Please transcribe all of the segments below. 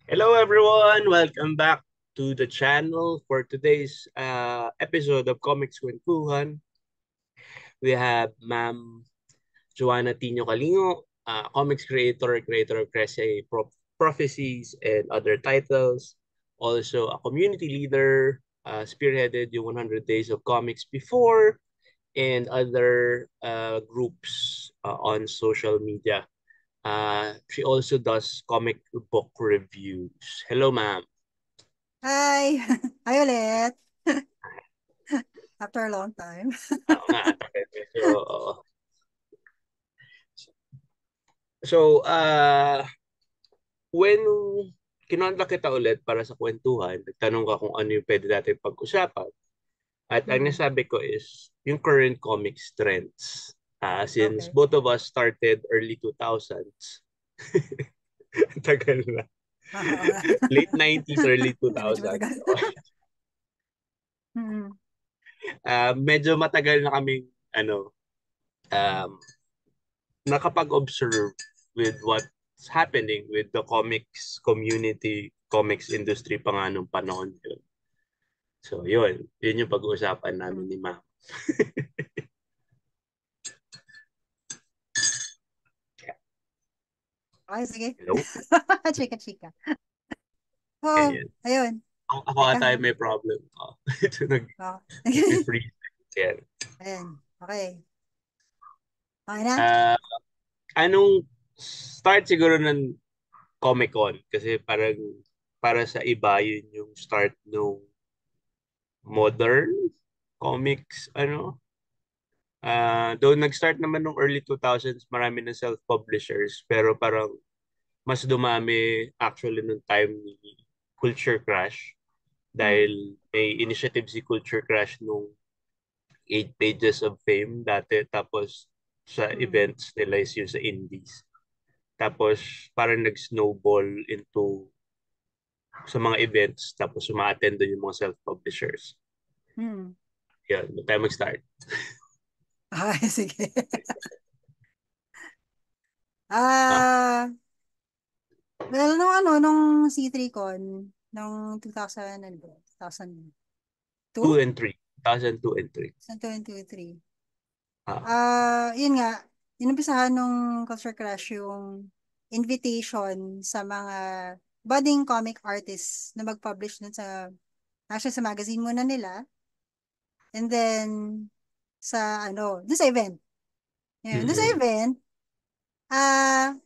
Hello, everyone. Welcome back to the channel for today's episode of Comics Kwentuhan. We have Ma'am Joanna Tino Calingo, comics creator, creator of Cresse Prophecies and other titles. Also, a community leader, spearheaded yung 100 Days of Comics before and other groups on social media. She also does comic book reviews. Hello, ma'am. Hi! Hi ulit! After a long time. Oo nga, medyo, oo. So, when kinontak kita ulit para sa kwentuhan, nagtanong ka kung ano yung pwede natin pag-usapan. At ang Hmm, nasabi ko is yung current comics trends. Since okay. both of us started early 2000s, tagal na. Oo nga. Late 90s, early Medyo 2000s. matagal. Hmm, Medyo matagal na kaming ano, um, nakapag-observe with what's happening with the comics community, comics industry pa nga nung panahon yun. So, yun yung pag-uusapan namin hmm. ni Ma. Okay, sige. Hello? Chika, chika. Oh, Ganyan. ayun. Ako Teka ata ha. may problem. Ito Oh. nag-freeze. Yan. Ayan. Okay. Okay na? Ah, anong start siguro ng Comic Con? Kasi parang para sa iba yun yung start nung modern comics, ano. Though nag-start naman nung early 2000s, marami ng self-publishers, pero parang mas dumami actually nung time ni Culture Crash Hmm, dahil may initiative si Culture Crash nung 8 Pages of Fame dati, tapos sa hmm, events nila is yung sa indies. Tapos parang nag-snowball into sa mga events, tapos suma-attend doon yung mga self-publishers. hmm. Yan, doon tayo mag-start. Okay, sige. Ah, Well, nung C3 Con, nung 2000, ano ba? 2 2002? and 3. 2002 and 3. 2023. Ah, Yun nga, inumpisahan nung Culture Crush yung invitation sa mga budding comic artists na mag-publish dun actually sa magazine muna nila, and then dun sa event. Yun, dun sa mm-mm. event, ah,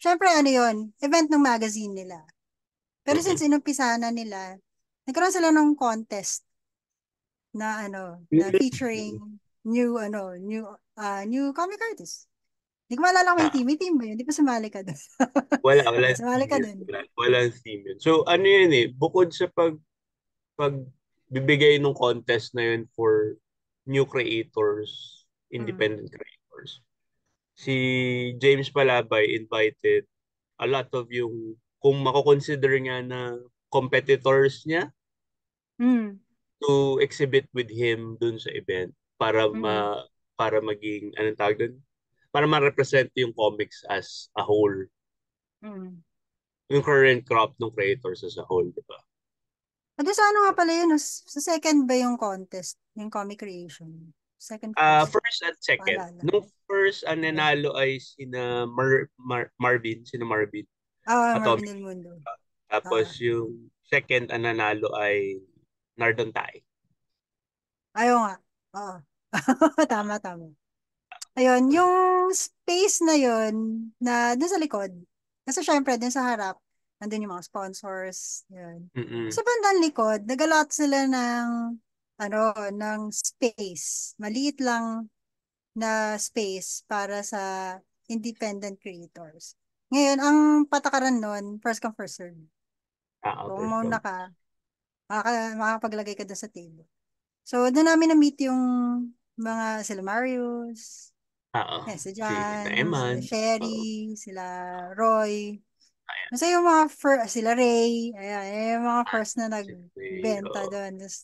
syempre ano yun, event ng magazine nila. Pero since Mm-mm. inumpisahan na nila, nagkaroon sila ng contest na featuring new comic artists. Hindi ko maalala kung may Ah, team. May team ba yun? Di ba sumali ka doon? wala Sumali theme ka yun. doon. Walang theme yun. So, ano yun eh, bukod sa pag bibigay ng contest na yun for new creators, Mm. independent creators, si James Palabay invited a lot of yung, kung mako-consider nga na competitors niya, Mm. to exhibit with him dun sa event Mm. para maging anong tawag dun? Para ma-represent yung comics as a whole, Mm. yung current crop ng creators as a whole, di ba? Sa ano nga pala yun? Sa second ba yung contest? Yung comic creation? Second, first? First at second. Paalala. Nung first ang Okay. nanalo ay sina Marvin Marvin Atomic. Del Mundo. Tapos Ah, yung second ang nanalo ay Nardon Tai. ayaw nga. Oo. Tama, tama. Ayun, yung space na yun, na dun sa likod, kasi syempre, dun sa harap, nandun yung mga sponsors, yun. Mm-mm. Sa bandang likod, nagalot sila ng space. Maliit lang na space para sa independent creators. Ngayon, ang patakaran nun, first come, first serve. Kung First mauna come. ka, makakapaglagay ka doon sa table. So, doon namin na-meet yung sila Marius, si Si Jan, Eman. sila Oo. Sherry, sila Roy. Basta yung mga first, sila Ray, ayan, yung mga first na Si Ray, nagbenta oo. doon. Tapos,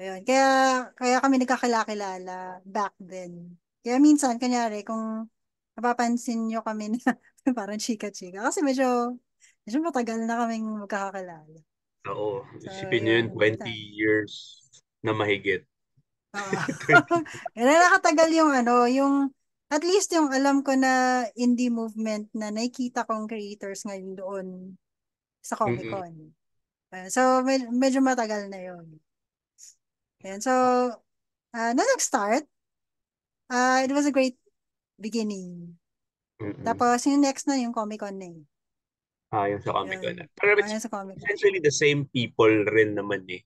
ayun, kaya kami nagkakilala back then. Kaya minsan, kanyari, kung napapansin nyo kami na parang chika-chika. Kasi medyo Medyo matagal na kaming magkakakilala. Oo. So, Isipin nyo yun, yun. 20 years na mahigit. Oo. Kaya nakatagal yung yung at least yung alam ko na indie movement na nakikita kong creators ngayon doon sa Comic Mm-mm. Con. So, medyo matagal na yun. Ayan. So, nung nag-start, it was a great beginning. Mm-mm. Tapos, yung next na yung Comic Con na yun. Yung sa Comic Con. Yun. Pero it's Yun sa Comic Con. essentially the same people rin naman eh.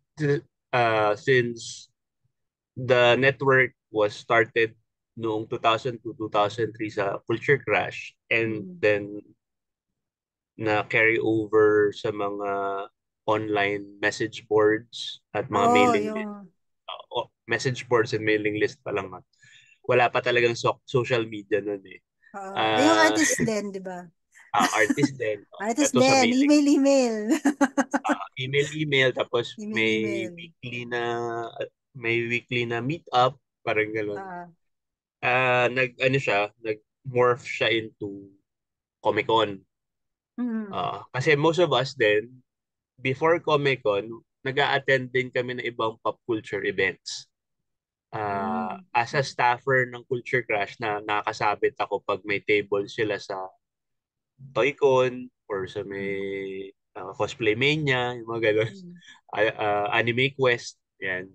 Since the network was started noong 2002, 2003 sa Culture Crash, and Mm. then na carry over sa mga online message boards at mga Oo, mailing list. yung, Message boards and mailing list pa lang. Wala pa talagang social media nun eh. yung Uh, artist din, di ba? Artist din. Artist Ito sa din, mailing. email. Email, tapos Email. may weekly na meet up, parang gano'n. Ah, Ano siya, nag-morph siya into Comic Con. mm, Kasi most of us din, before Comic Con, nag-a-attend din kami ng ibang pop culture events. mm, As a staffer ng Culture Crash na nakakasabit ako pag may table sila sa Toy-Con or sa may mm, Cosplay Mania, yung mga ganun. mm, Anime Quest, yan.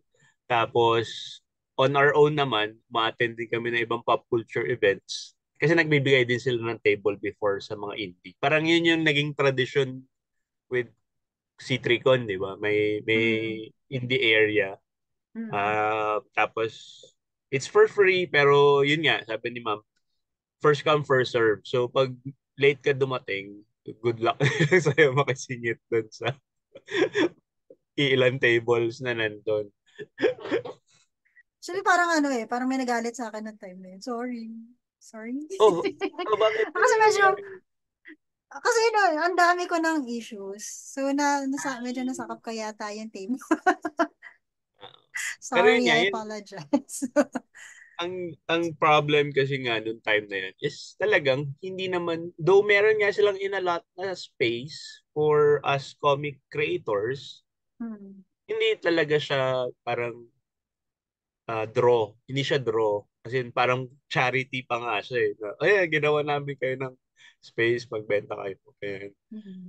Tapos, on our own naman, ma-attend din kami ng ibang pop culture events. Kasi nagbibigay din sila ng table before sa mga indie. Parang yun yung naging tradition with C3Con, di ba? May mm, indie area. mm. Tapos, it's for free, pero yun nga, sabi ni ma'am, first come, first serve. So, pag late ka dumating, good luck sa'yo makisingit dun sa ilan tables na nandun. Actually, parang parang may nagalit sa akin ng time na yun. Sorry. Sorry. Oh, bakit? Kasi kasi ang dami ko ng issues. So, medyo nasakap ka yata yung team. Pero yun Sorry, nga, I yun, apologize. ang problem kasi nga nung time na yun is talagang hindi naman, though meron nga silang inalot na space for us comic creators, Hmm. hindi talaga siya parang draw. Hindi siya draw. Kasi parang charity pa nga siya eh. Ay, ginawa namin kayo ng space, magbenta kayo. Ayan. Hmm.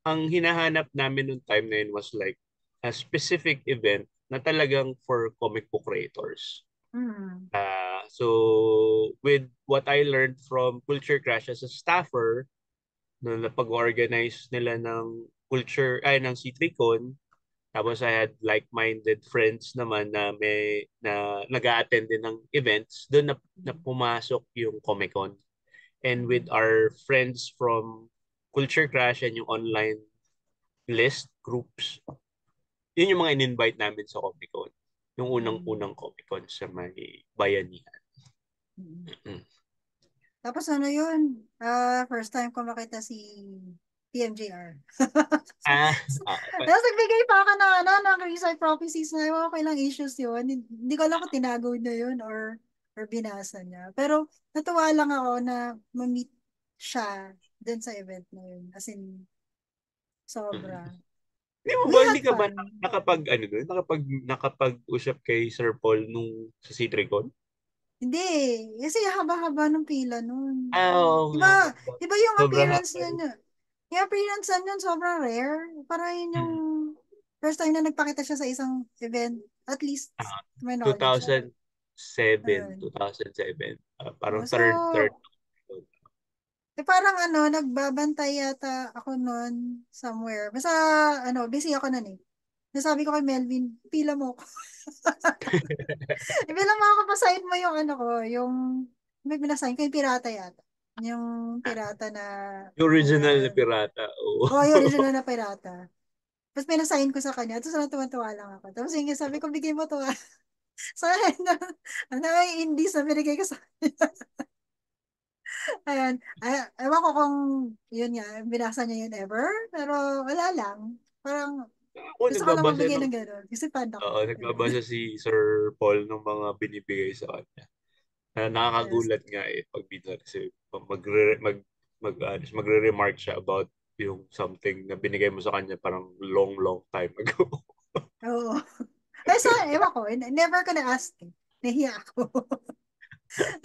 Ang hinahanap namin nung time na yun was like a specific event na talagang for comic book creators. Hmm. So with what I learned from Culture Crash as a staffer, no, na pag-organize nila ng ng C3Con, tapos I had like-minded friends naman na nag-a-attend din ng events, doon na Hmm. pumasok yung Comic Con. And with Hmm. our friends from Culture Crash and yung online list groups, yun yung mga in-invite namin sa Comic Con. Yung Hmm. unang-unang Comic Con sa may bayanihan. Hmm. Mm. Tapos yun? First time ko makita si PMJR. Ah, Tapos nagbigay pa ako ng ng Recite Prophecies na yun. Okay lang issues yun. Hindi ko alam kung tinago niya yun or binasa niya. Pero natuwa lang ako na ma-meet siya dun sa event na yun. As in, mm. sobra. We Hindi had ka ba fun. nakapag-usap kay Sir Paul nung sa Citricon? Hindi, kasi haba-haba ng pila nun. Oo nga. Diba, diba yung Sobrang appearance haba. niya, yung appearance niya sobrang rare. Parang yun yung first time na nagpakita siya sa isang event, at least Ah, to my knowledge. 2007, Ayun. 2007. Parang third. So, parang nagbabantay yata ako nun somewhere. Basta, busy ako nun eh. Nasabi ko kay Melvin, pila mo ako. Pila mo ako, pasahin mo yung ko, yung, may binasahin ko yung pirata yata. Yung pirata na, Yung original na na, pirata. Oo. oh, yung original na pirata. Tapos pinasign ko sa kanya. Tapos natuwa lang ako. Tapos yung sabi ko, bigay mo to ah. Sa akin na, ay, indies na binigay ko sa ayan. Ewan ko kung yun nga, binasa niya yun ever. Pero wala lang. Parang Ako gusto ko lang nagbabasa magbigay ng ng gano'n. Kasi fan ako. Ganun. nagbabasa si Sir Paul ng mga binibigay sa kanya. Yes. Nakakagulat nga eh pag minsan kasi magre-remark siya about yung something na binigay mo sa kanya parang long time ago. Oo. Ay, ewan ko, never ko na-ask eh. Nahiya ako.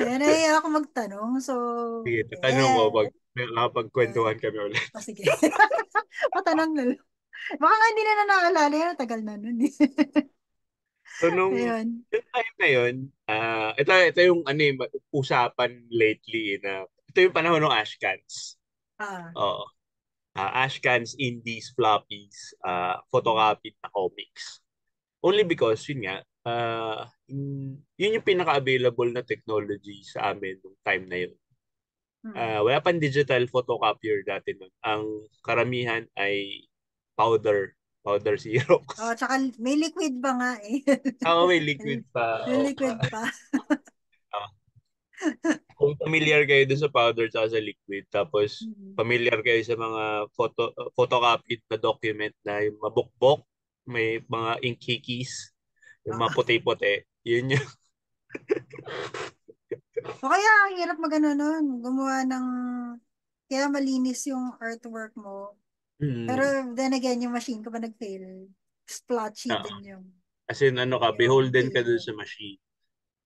Ayan, nahiya ako magtanong. So, Sige, tatanong ko eh, pag nakapagkwentuhan kami ulit. sige. Patanong na lang. Baka nga hindi na naalala yun. Tagal na nun eh. So, nung Ayun. yung time na yun, ito yung ano, usapan lately na ito yung panahon ng Ashcans. Ah. Oo. Ashcans, indies, floppies, Mm. photocopy na comics. Only because, yun nga, yun yung pinaka-available na technology sa amin nung time na yun. Mm. Wala pang digital photocopier dati nun. Ang karamihan ay powder Oh, Xerox. tsaka may liquid ba nga eh. Ako may liquid pa. May Oh. liquid pa. Kung familiar kayo dun sa powder at sa liquid, tapos Mm. familiar kayo sa mga photocopied na document na yung mabukbok, may mga inkhikis, yung mga Ah. puti-puti, yun yung O kaya, ang hirap magano nun. Gumawa ng, kaya malinis yung artwork mo. Pero mm, then again, yung machine ko pa nag-fail. Splotchy ah, din as in ano ka, yung beholden ka dun paper. sa machine.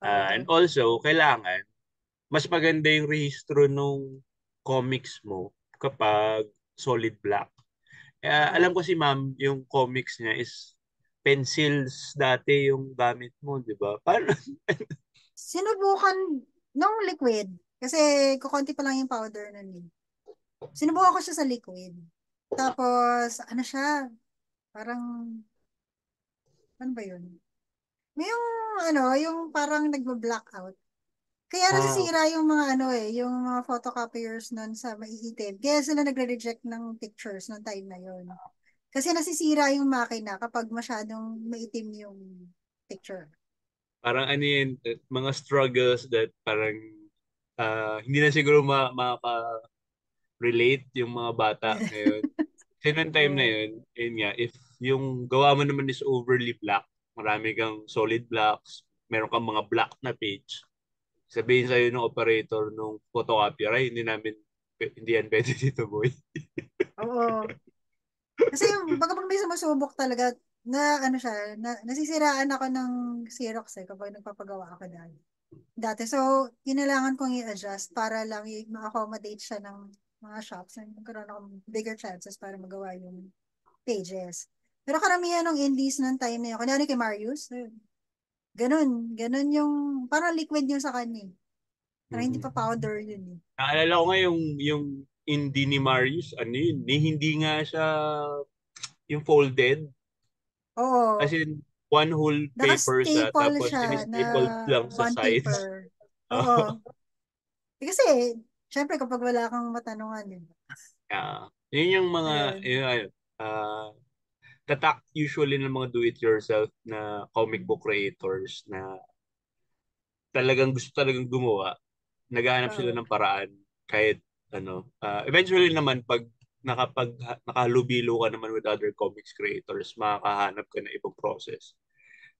And Oo. also, kailangan, mas maganda yung rehistro nung comics mo kapag solid black. Oo. Alam ko si ma'am, yung comics niya is pencils dati yung gamit mo, di ba? Paano? Sinubukan nung liquid. Kasi kukonti pa lang yung powder nun eh. Sinubukan ko siya sa liquid. Tapos, ano siya, parang, ano ba yun? May yung, yung parang nagba-blackout. Kaya Ah, nasisira yung mga yung mga photocopiers nun sa maiitim. Kaya sila nagre-reject ng pictures noong time na yun. Kasi nasisira yung makina kapag masyadong maitim yung picture. parang ano yun, mga struggles that parang hindi na siguro maka-relate yung mga bata ngayon. Kasi noong time na Oo. yun, yun nga, if yung gawa mo naman is overly black, marami kang solid blacks, meron kang mga black na page, sabihin sa'yo ng operator nung photocopier, ay, hindi yan pwede dito, boy. Oo. Kasi yung, baga pag may sumusubok talaga, na ano siya, nasisiraan ako ng Xerox eh kapag nagpapagawa ako dati. So, kinailangan kong i-adjust para lang ma-accommodate siya ng mga shops na magkaroon ako bigger chances para magawa yung pages. Pero karamihan ng indies noong time na yun, kunyari kay Marius, ganun yung, parang liquid yung sa kanya. Parang hindi Mhm. pa powder yun eh. Naalala ko nga yung indie ni Marius, ano yun, hindi nga siya yung folded, as Oo, in one whole paper sa naka-staple tapos siya na sini-stapled lang sa bond sides. paper. Oo. Kasi, syempre kapag wala kang matanungan, yun. Yun yung mga Ayun. tatak usually ng mga do-it-yourself na comic Mm. book creators na talagang gusto talagang gumawa, naghahanap sila Oo. ng paraan kahit eventually naman pag nakalubilo ka naman with other comics creators, makakahanap ka ng ibang process.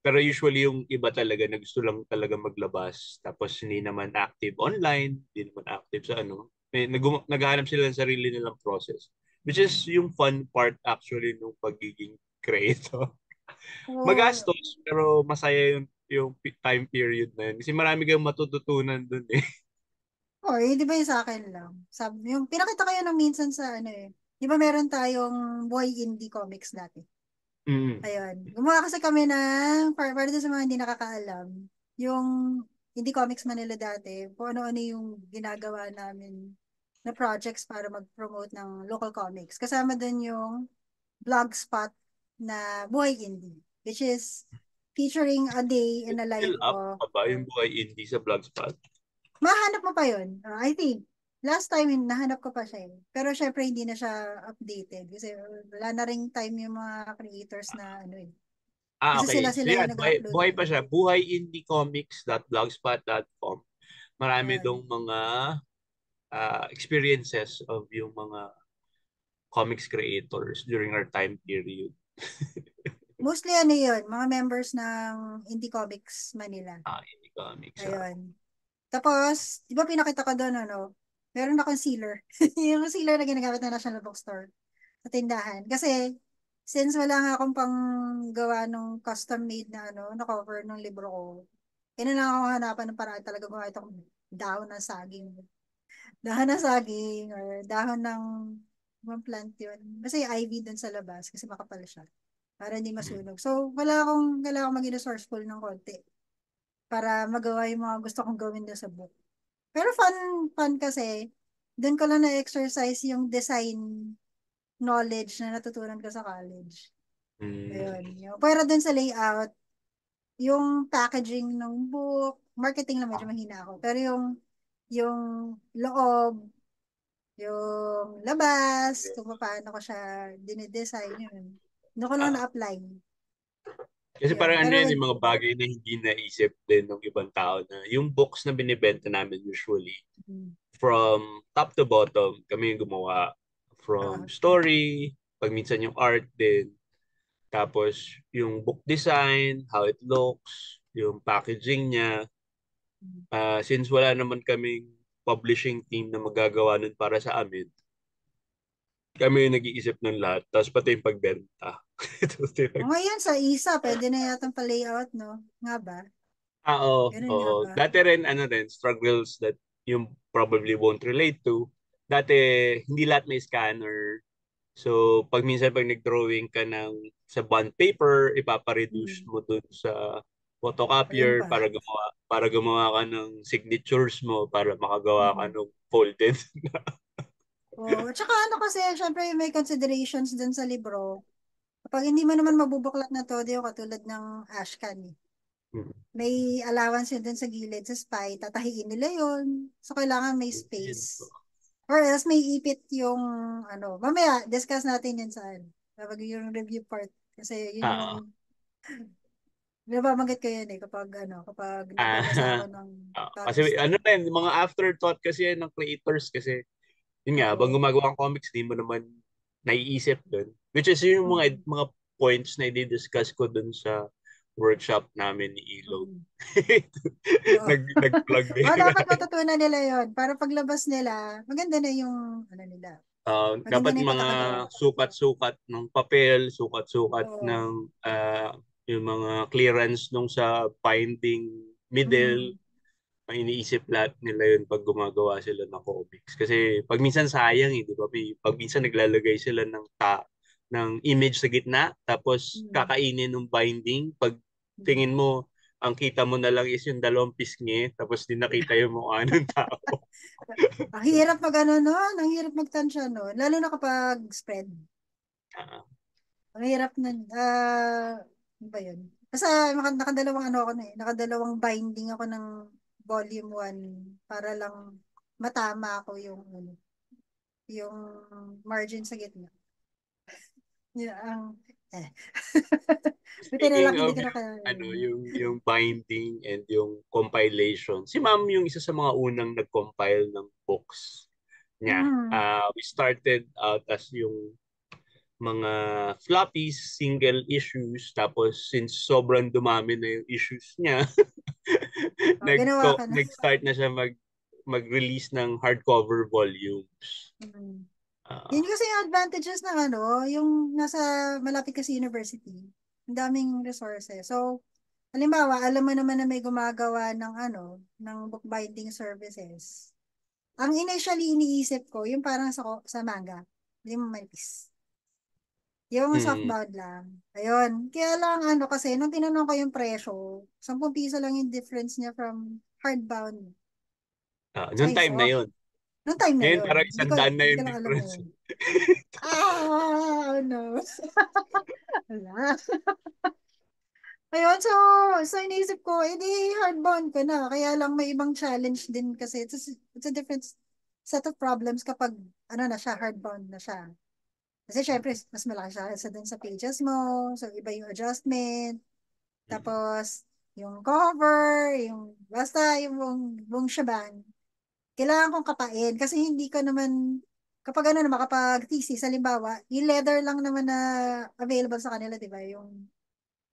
Pero usually yung iba talaga na gusto lang talaga maglabas tapos hindi naman active online, hindi naman active sa naghahanap sila ng sarili nilang process. Which is yung fun part actually nung pagiging creator. Oo. Magastos pero masaya yung time period na yun. Kasi marami kang matututunan dun eh. Di ba yung sa akin lang? Sabi, yung pinakita kayo ng minsan sa di ba meron tayong Boy Indie Comics dati? Mm. Ayun. Gumawa kasi kami ng, para doon sa mga hindi nakakaalam, yung Indie Comics Manila dati, kung ano-ano yung ginagawa namin na projects para mag-promote ng local comics. Kasama doon yung blogspot na Buhay Indie, which is featuring a day in the life Still up of, pa ba yung buhay indie sa Blogspot? mahanap mo pa yun. I think, last time, nahanap ko pa siya eh. Pero syempre, hindi na siya updated. Kasi wala na ring time yung mga creators na eh. Kasi Okay. So sila-sila yan, yung nag-upload buhay nun. pa siya. Buhayindiecomics.blogspot.com. Marami dong Ayun. mga experiences of yung mga comics creators during our time period. Mostly yun, mga members ng Indie Comics Manila. Indie comics. Ayun. Tapos, di ba pinakita ko doon, Meron na concealer. Yung concealer na ginagamit ng National Bookstore sa tindahan. Kasi, since wala nga akong pang gawa ng custom-made na na cover ng libro ko, kailangan ako hanapan ng paraan talaga gawa itong dahon ng saging. Dahon ng saging or dahon ng ibang plant yun. Kasi ivy dun sa labas kasi makapal siya para hindi masunog. So, kailangan maging resourceful ng konti para magawa yung mga gusto kong gawin doon sa book. Pero fun kasi, doon ko lang na-exercise yung design knowledge na natutunan ko sa college. Mm. Ayun. Pero doon sa layout, yung packaging ng book, marketing lang medyo mahina ako. Pero yung loob, yung labas, kung paano ko siya dinidesign yun. Doon ko lang Ah, na-apply. kasi Yun. parang ano Pero, yan, yung mga bagay na hindi naisip din ng ibang tao na yung books na binibenta namin usually mm, from top to bottom, kami yung gumawa. From ah, story, pag minsan yung art din, tapos yung book design, how it looks, yung packaging niya. Since wala naman kaming publishing team na magagawa nun para sa amin, kami yung nag-iisip ng lahat, tapos pati yung pagbenta. Tapos ngayon sa isa, pwede na yatang pa-layout, no? Nga ba? oo, Ganun nga oo. ba? Dati rin, ano rin, struggles that you probably won't relate to. Dati, hindi lahat may scanner. So, pag nag-drawing ka sa bond paper, ipapareduce Mm. mo dun sa Ayun photocopier pa. para gumawa ka ng signatures mo para makagawa ka Mm. ng folded. Oh, tsaka kasi, syempre may considerations dun sa libro. Kapag hindi mo naman mabubuklat na todo yung katulad ng ashcan, eh. May allowance yun dun sa gilid, sa spine, tatahiin nila yun. So, kailangan may space. Or else may ipit yung, mamaya, discuss natin yun kapag yung review part. Kasi yun yung, Ah, nababanggit ko yun kapag ah, nagbabasa ako ng kasi cover ano story. rin, mga afterthought kasi yan ng creators kasi yun nga, habang Oo. gumagawa ng comics, di mo naman naiisip dun. Which is yung Mm. mga points na i-discuss ko dun sa workshop namin ni Ilog. Mm. Oo. Nag-plug din. Dapat matutunan nila yon para paglabas nila, maganda na yung, nila. Maganda Dapat na yung mga pagkakagawa. sukat-sukat ng papel, sukat-sukat Oo. ng yung mga clearance nung sa binding middle, Mm. ang iniisip lahat nila yun pag gumagawa sila ng comics. Kasi pag minsan sayang di ba? Pag minsan naglalagay sila ng image sa gitna, tapos Mm. kakainin ng binding. Pag Mm. tingin mo, ang kita mo na lang is yung dalawang pisngi, tapos di nakita yung mukha ng tao. Ang hirap mag ano nun, ang hirap magtansya nun, lalo na kapag spread. Ah, Ang hirap nun, ano ba yun? Basta nakadalawang ako na eh, nakadalawang binding ako ng volume 1 para lang matama ako yung margin sa gitna. Yun ang, eh. Buti na lang Speaking hindi of ko na kaya. yung binding and yung compilation, si Ma'am yung isa sa mga unang nag-compile ng books niya. Mm. We started out as yung mga floppies, single issues, tapos since sobrang dumami na yung issues niya, Ginawa ka na. nag-start na siya mag-release ng hardcover volumes. Mm. Ah, Yun kasi yung advantages ng yung nasa malapit kasi university. Ang daming resources. So, halimbawa, alam mo naman na may gumagawa ng bookbinding services. Ang initially iniisip ko, yung parang sa manga, hindi mo manipis. Yung mm, softbound lang. Ayun. Kaya lang kasi, nung tinanong ko yung presyo, 10 piso lang yung difference niya from hardbound sa noong time na soft. yun. Noong time na Ngayon yun. parang Hindi ko, 100 na hindi ko yung lang alam difference. ngayon. Ah, no. Wala. Ayun, so iniisip ko, edi hardbound ko na. Kaya lang may ibang challenge din kasi it's a different set of problems kapag na siya, hardbound na siya. Kasi syempre, mas malaki siya sa dun sa pages mo. So, iba yung adjustment. Tapos, yung cover, basta yung buong shebang. Kailangan kong kapain kasi hindi ko naman, kapag naman, kapag thesis, halimbawa, yung leather lang naman na available sa kanila, di ba?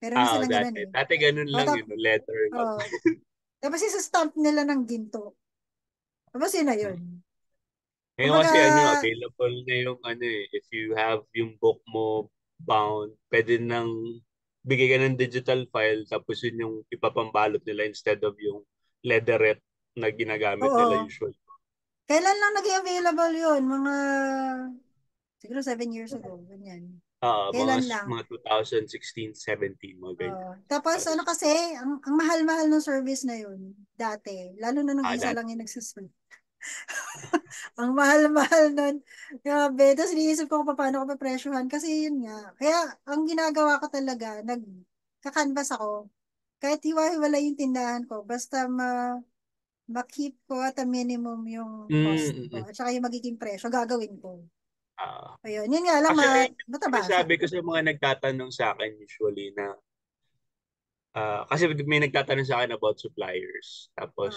Meron na silang ganun Dati. eh. Dati ganun O, lang yun, letter lang. oh, tapos isa-stamp nila ng ginto. Tapos yun na yun. Ngayon Kumbaga, kasi available na yung if you have yung book mo bound, pwede nang bigay ka ng digital file tapos yun yung ipapambalot nila instead of yung leatherette na ginagamit nila oo. usually. Kailan lang naging available yun? Mga, siguro 7 years ago, ganyan. Mga Kailan lang. mga 2016, 17, mga ganyan. Tapos Tapos, ano kasi, ang mahal-mahal ng service na yun, dati. Lalo na nung isa that, lang yung nagsusunod. Ang mahal-mahal nun. Grabe. Tapos iniisip ko kung paano ko papresyohan. Kasi yun nga. Kaya ang ginagawa ko talaga, nagka-canvas ako. Kahit hiwa-hiwala yung tindahan ko, basta ma-keep ko at a minimum yung cost mm, ko. mm. At saka yung magiging presyo, gagawin ko. Ah, Ayun. Yun nga lang, actually, mataba siya. sinasabi ko sa mga nagtatanong sa akin usually na kasi may nagtatanong sa akin about suppliers. Oo. Tapos,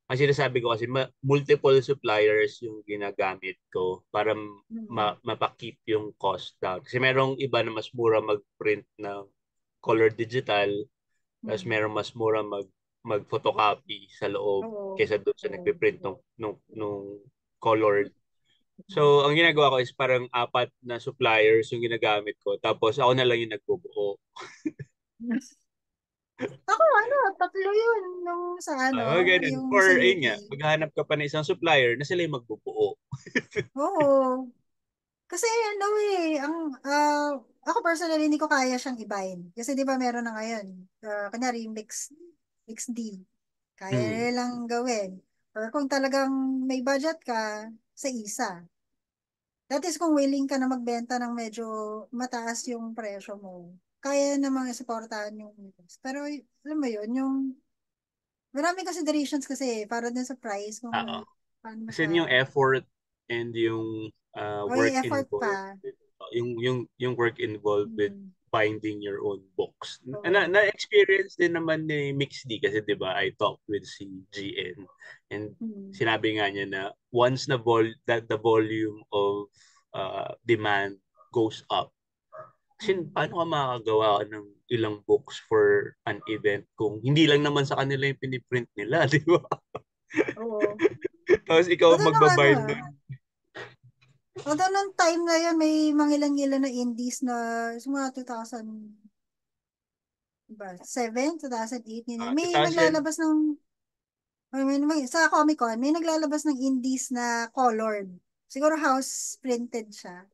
ang sinasabi ko kasi multiple suppliers yung ginagamit ko para Mm. mapakip yung cost down. Kasi merong iba na mas mura mag-print ng color digital, tapos Mm. merong mas mura mag-photocopy sa loob Oo. kaysa doon sa Oo. nagpiprint nung colored. So, ang ginagawa ko is parang apat na suppliers yung ginagamit ko. Tapos, ako na lang yung nagbubuo. Ako, ano, tatlo yun nung sa Ganun. yung sa Or, ayun UP. nga, maghahanap ka pa ng isang supplier na sila yung magbubuo. Oo. Kasi ano ako personally hindi ko kaya siyang ibahin. Kasi di ba meron na ngayon, kunyari mix D, kaya Mm. nilang gawin. Or kung talagang may budget ka, sa isa. That is kung willing ka na magbenta ng medyo mataas yung presyo mo. Kaya namang isuportahan yung mix. Pero alam mo yun, yung maraming considerations kasi para dun sa price kung Oo. paano mo Kasi siya, yung effort and yung o work yung effort involved pa. yung work involved with Hmm. binding your own books. Oo. Na-experience din naman ni Mix D kasi 'di ba I talked with si GN and Hmm. sinabi nga niya na once that the volume of demand goes up. Kasi Hmm. paano ka makakagawa ng ilang books for an event kung hindi lang naman sa kanila yung piniprint nila, di ba? Oo. Tapos ikaw Although nung ano magbabind nun. although nung time na yun, may mangilan-ngilan na indies na sa mga 2000, ba, 7, 2008, ganyan. May 2000, naglalabas ng, sa Comic Con, may naglalabas ng indies na colored. Siguro house printed siya.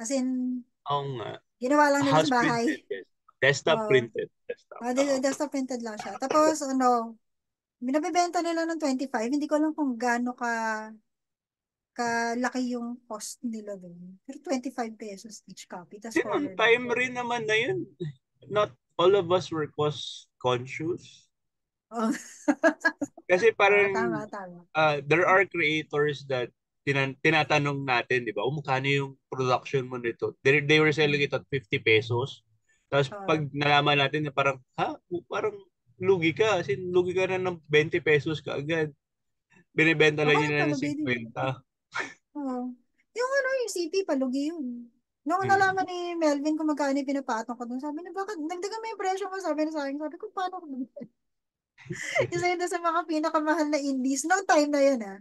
As in, oo nga. ginawa lang nila House sa bahay. printed, yes. Desktop Oo. printed. Desktop. Desktop printed lang siya. Tapos, ano, binabibenta nila ng 25. Hindi ko alam kung gaano kalaki yung cost nila doon. Pero 25 pesos each copy, tas Kasi nung colored lang. time rin naman na yun, not all of us were cost conscious. Oh. Kasi parang Tama, tama. there are creators that tinatanong natin, di ba? Magkano yung production mo nito? They were selling it Mm. at 50 pesos. Tapos pag Oo. nalaman natin na parang, parang lugi ka. Kasi lugi ka na ng 20 pesos ka agad. Binibenta Ako lang rin yun na ng palugi din. 50. Oo. Yung ano, yung CP, palugi yun. Nung Mm. nalaman ni Melvin kung magkano yung pinapatong ko dun, sabi niya, bakit dagdagan mo yung presyo mo? Sabi niya sa akin, sabi ko, paano ko bumili? Isa yun sa mga pinakamahal na indies noong time na yun, ah.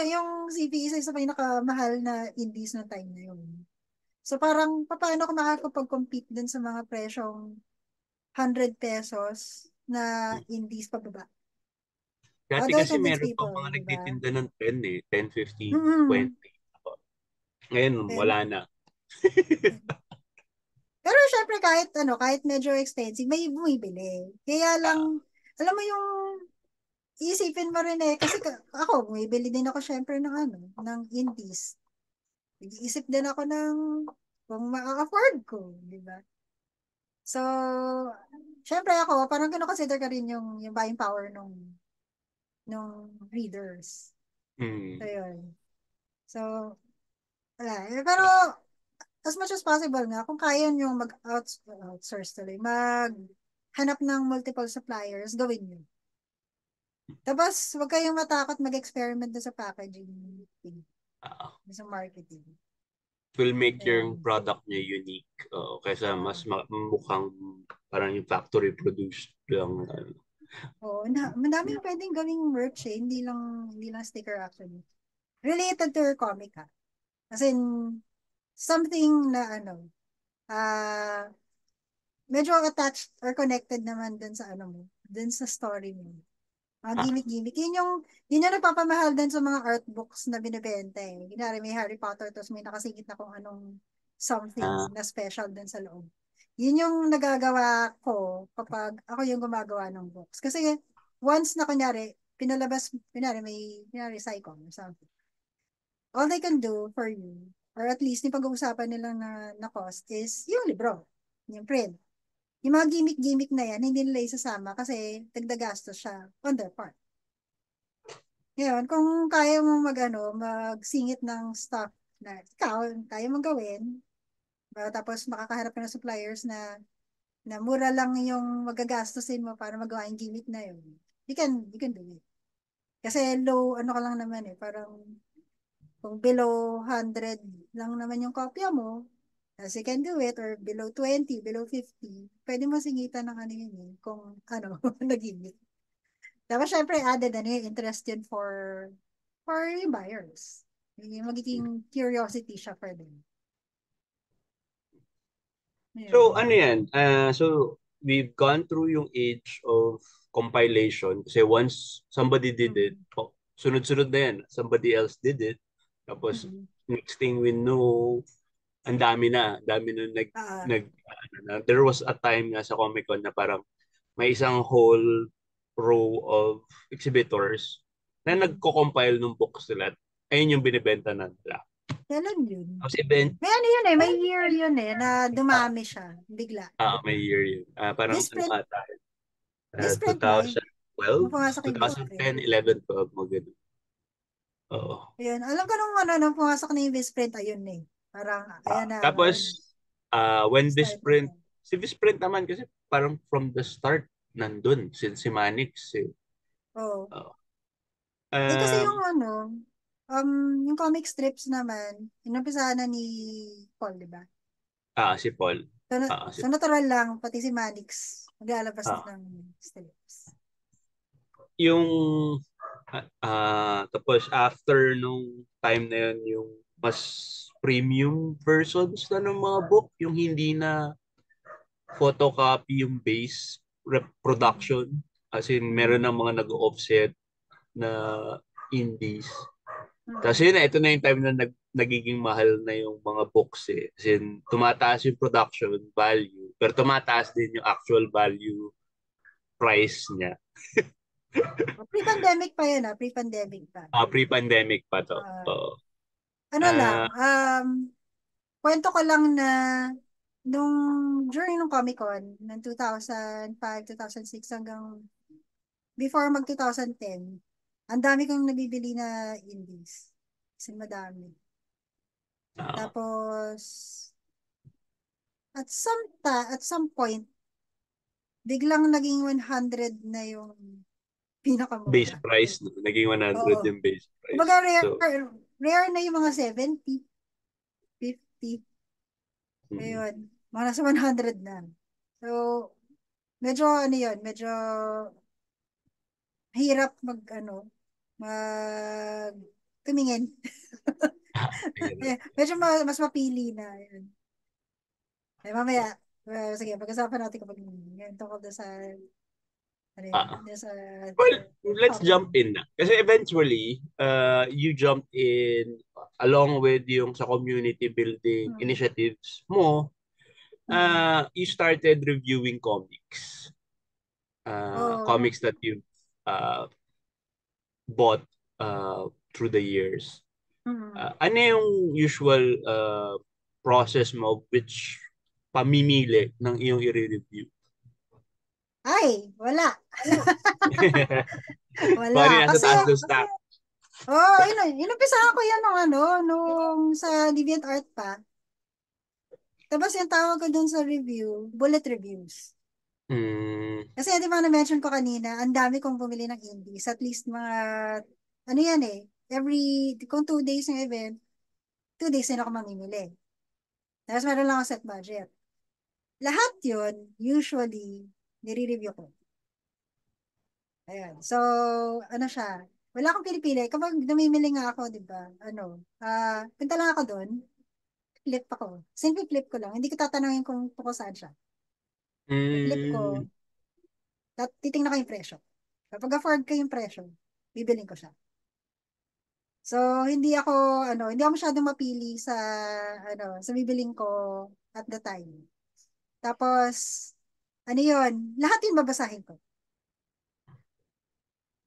Yung CP, isa sa pinakamahal na indies noong time na yun. So parang, paano ko makakapag-compete dun sa mga presyong 100 pesos na indies pababa? Dati Although it kasi convince meron pang people, mga di ba? nagtitinda ng 10 10, 15, Mm-mm. 20. Ngayon, wala Then, na. pero syempre kahit medyo expensive, may bumibili. Kaya lang, alam mo yung iisipin mo rin kasi ako, bumibili din ako syempre ng indies. Nag-iisip din ako ng kung ma-afford ko, di ba? So, syempre ako, parang consider ka rin yung buying power nung readers. So, Mm. yun. So, wala. Pero, as much as possible nga, kung kaya nyo mag-outsource tuloy, maghanap ng multiple suppliers, gawin nyo. Tapos, huwag kayong matakot mag-experiment na sa packaging thing, Ah, sa marketing. will make yung Ayan. product niya unique. Kaysa Ah, mas mukhang parang yung factory produced lang. madami yung pwedeng gawing merch eh. Hindi lang sticker actually. related to your comic ha. As in, something na medyo attached or connected naman dun sa dun sa story mo. Mga Ah, gimmick-gimmick. Yun yung nagpapamahal din sa mga art books na binibenta eh. Kunyari may Harry Potter tapos may nakasingit na kung anong something ah, na special dun sa loob. Yun yung nagagawa ko kapag ako yung gumagawa ng books. Kasi once na kunyari, pinalabas, kunyari Psycho or something. All they can do for you, or at least yung pag-uusapan nila na cost is yung libro, yung print. Yung mga gimmick-gimmick na yan, hindi nila isasama kasi dagdagastos siya on their part. Ngayon, kung kaya mo magsingit ng stock na ikaw, kaya mong gawin, tapos makakaharap ka ng suppliers na mura lang yung magagastusin mo para magawa yung gimmick na yun, you can do it. Kasi low, ka lang naman eh, parang kung below 100 lang naman yung kopya mo, as you can do it, or below 20, below 50, pwede mo singitan ng yun eh, kung nag-gimmick. Tapos syempre added yung interest yun for yung buyers. Yung magiging curiosity siya for them. so, Yun. ano yan? So, we've gone through yung age of compilation. Kasi once somebody did it, Mm. sunod-sunod na yan. Somebody else did it. Tapos, Mm. next thing we know, ang dami na. Dami na Ah, there was a time nga sa Comic Con na parang may isang whole row of exhibitors na mm. nagko-compile ng books nila. Ayun yung binibenta na nila. Kailan yun? Tapos event, May yun eh, may year yun eh, na dumami siya, bigla. may year yun. Parang ano Bisprint, ata, Bisprint ba? 2012, Nung pumasok yung Bisprint. 2010, 11, 12, mga ganun. Oo. Ayun, alam ko nung pumasok na yung Bisprint, ayun eh. Parang, ayan na, Tapos, when start na Visprint, siya. si Visprint naman kasi parang from the start, nandun, since si Manix. Eh. Oo. Oo. Kasi yung Um, um, yung comic strips naman, inumpisahan na ni Paul, di ba? si Paul. So, Si so natural lang, pati si Manix, maglalabas ah, din ng strips. yung tapos after nung time na yun, yung mas premium versions na ng mga book, yung hindi na photocopy yung base Mm. reproduction. As in, meron ng Mm. mga nag-offset na indies. Tapos Mm. yun na, ito na yung time na nagiging mahal na yung mga books eh. As in, tumataas yung production value, pero tumataas din yung actual value price niya. Pre-pandemic pa yun pre-pandemic pa. Pre-pandemic pa to. Ah, Oo. ano lang, Ah, kwento ko lang na nung during nung Comic Con ng 2005, 2006 hanggang before mag 2010, ang dami kong nabibili na indies. Kasi madami. ah, Tapos, at some point, biglang naging 100 na yung base pinakamura. price, no? Naging 100 Oo. yung base price. Kumbaga So, rare na yung mga 70, 50. mm, Ayun. Mga nasa 100 na. So, medyo yun, medyo hirap mag tumingin. ayun. Medyo mas mapili na. Yun. Mamaya, sige, pag-usapan natin kapag yun, tungkol doon sa, Ah, doon sa well, let's hobby. jump in na. Kasi eventually, you jumped in along with yung sa community building Hmm. initiatives mo, Hmm. you started reviewing comics. Oh, Comics that you've uh, bought through the years. hmm. Ano yung usual process mo which pamimili ng iyong i-review? Ay, wala. Bari Wala. nasa Kasi, taas ng stack. inumpisahan ko yan nung sa DeviantArt pa. Tapos yung tawag ko dun sa review, bullet reviews. Mm, Kasi di ba na-mention ko kanina, ang dami kong bumili ng indies. At least mga, yan eh, kung 2 days ng event, 2 days na ako mamimili. Tapos meron lang ako set budget. Lahat yun, usually, nire-review ko. Ayan. So, ano siya? wala akong pinipili. Kapag namimili nga ako, di ba, punta lang ako doon, flip ako. Simple flip ko lang. Hindi ko tatanungin kung tungkol saan siya. I-flip ko, Mm. titingnan ko yung presyo. Kapag afford ko yung presyo, bibiling ko siya. So, hindi ako masyadong mapili sa bibiling ko at the time. Tapos, lahat yun babasahin ko.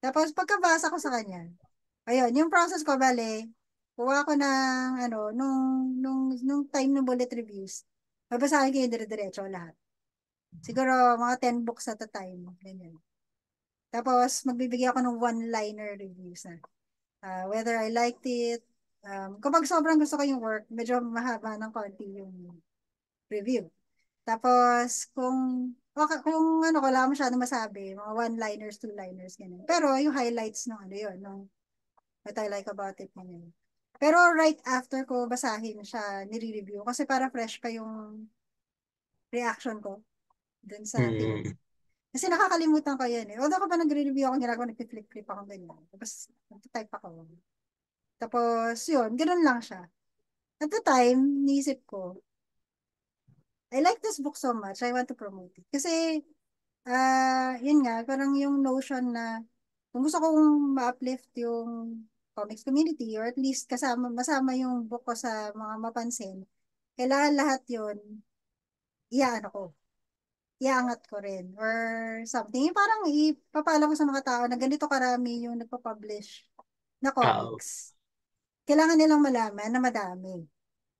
Tapos, pagkabasa ko sa kanya, ayun, yung process ko, bale, kuha ko ng, nung time ng bullet reviews, babasahin ko yung dire-diretso lahat. Siguro, mga 10 books at a time. Ganyan. Tapos, magbibigay ako ng one-liner reviews na. Whether I liked it. Kapag sobrang gusto ko yung work, medyo mahaba ng konti yung review. Tapos, kung wala masyadong masabi, mga one-liners, two-liners, ganyan. Pero yung highlights ng what I like about it, ganyan. Pero right after ko basahin siya, nire-review. Kasi para fresh pa yung reaction ko dun sa Mm. pinili. Kasi nakakalimutan ko yan eh. Although kapag nagre-review ako, ginagawa, nagpi-flip-flip ako ganyan. Tapos, nagtitype ako. Tapos, yun, ganun lang siya. At the time, niisip ko, I like this book so much, I want to promote it. Kasi, yun nga, parang yung notion na kung gusto kong ma-uplift yung comics community or at least masama yung book ko sa mga mapansin, kailangan lahat yun, iyaano ko, iangat ko rin or something. Yung parang ipapaalam ko sa mga tao na ganito karami yung nagpa-publish na Oo. comics. Kailangan nilang malaman na madami.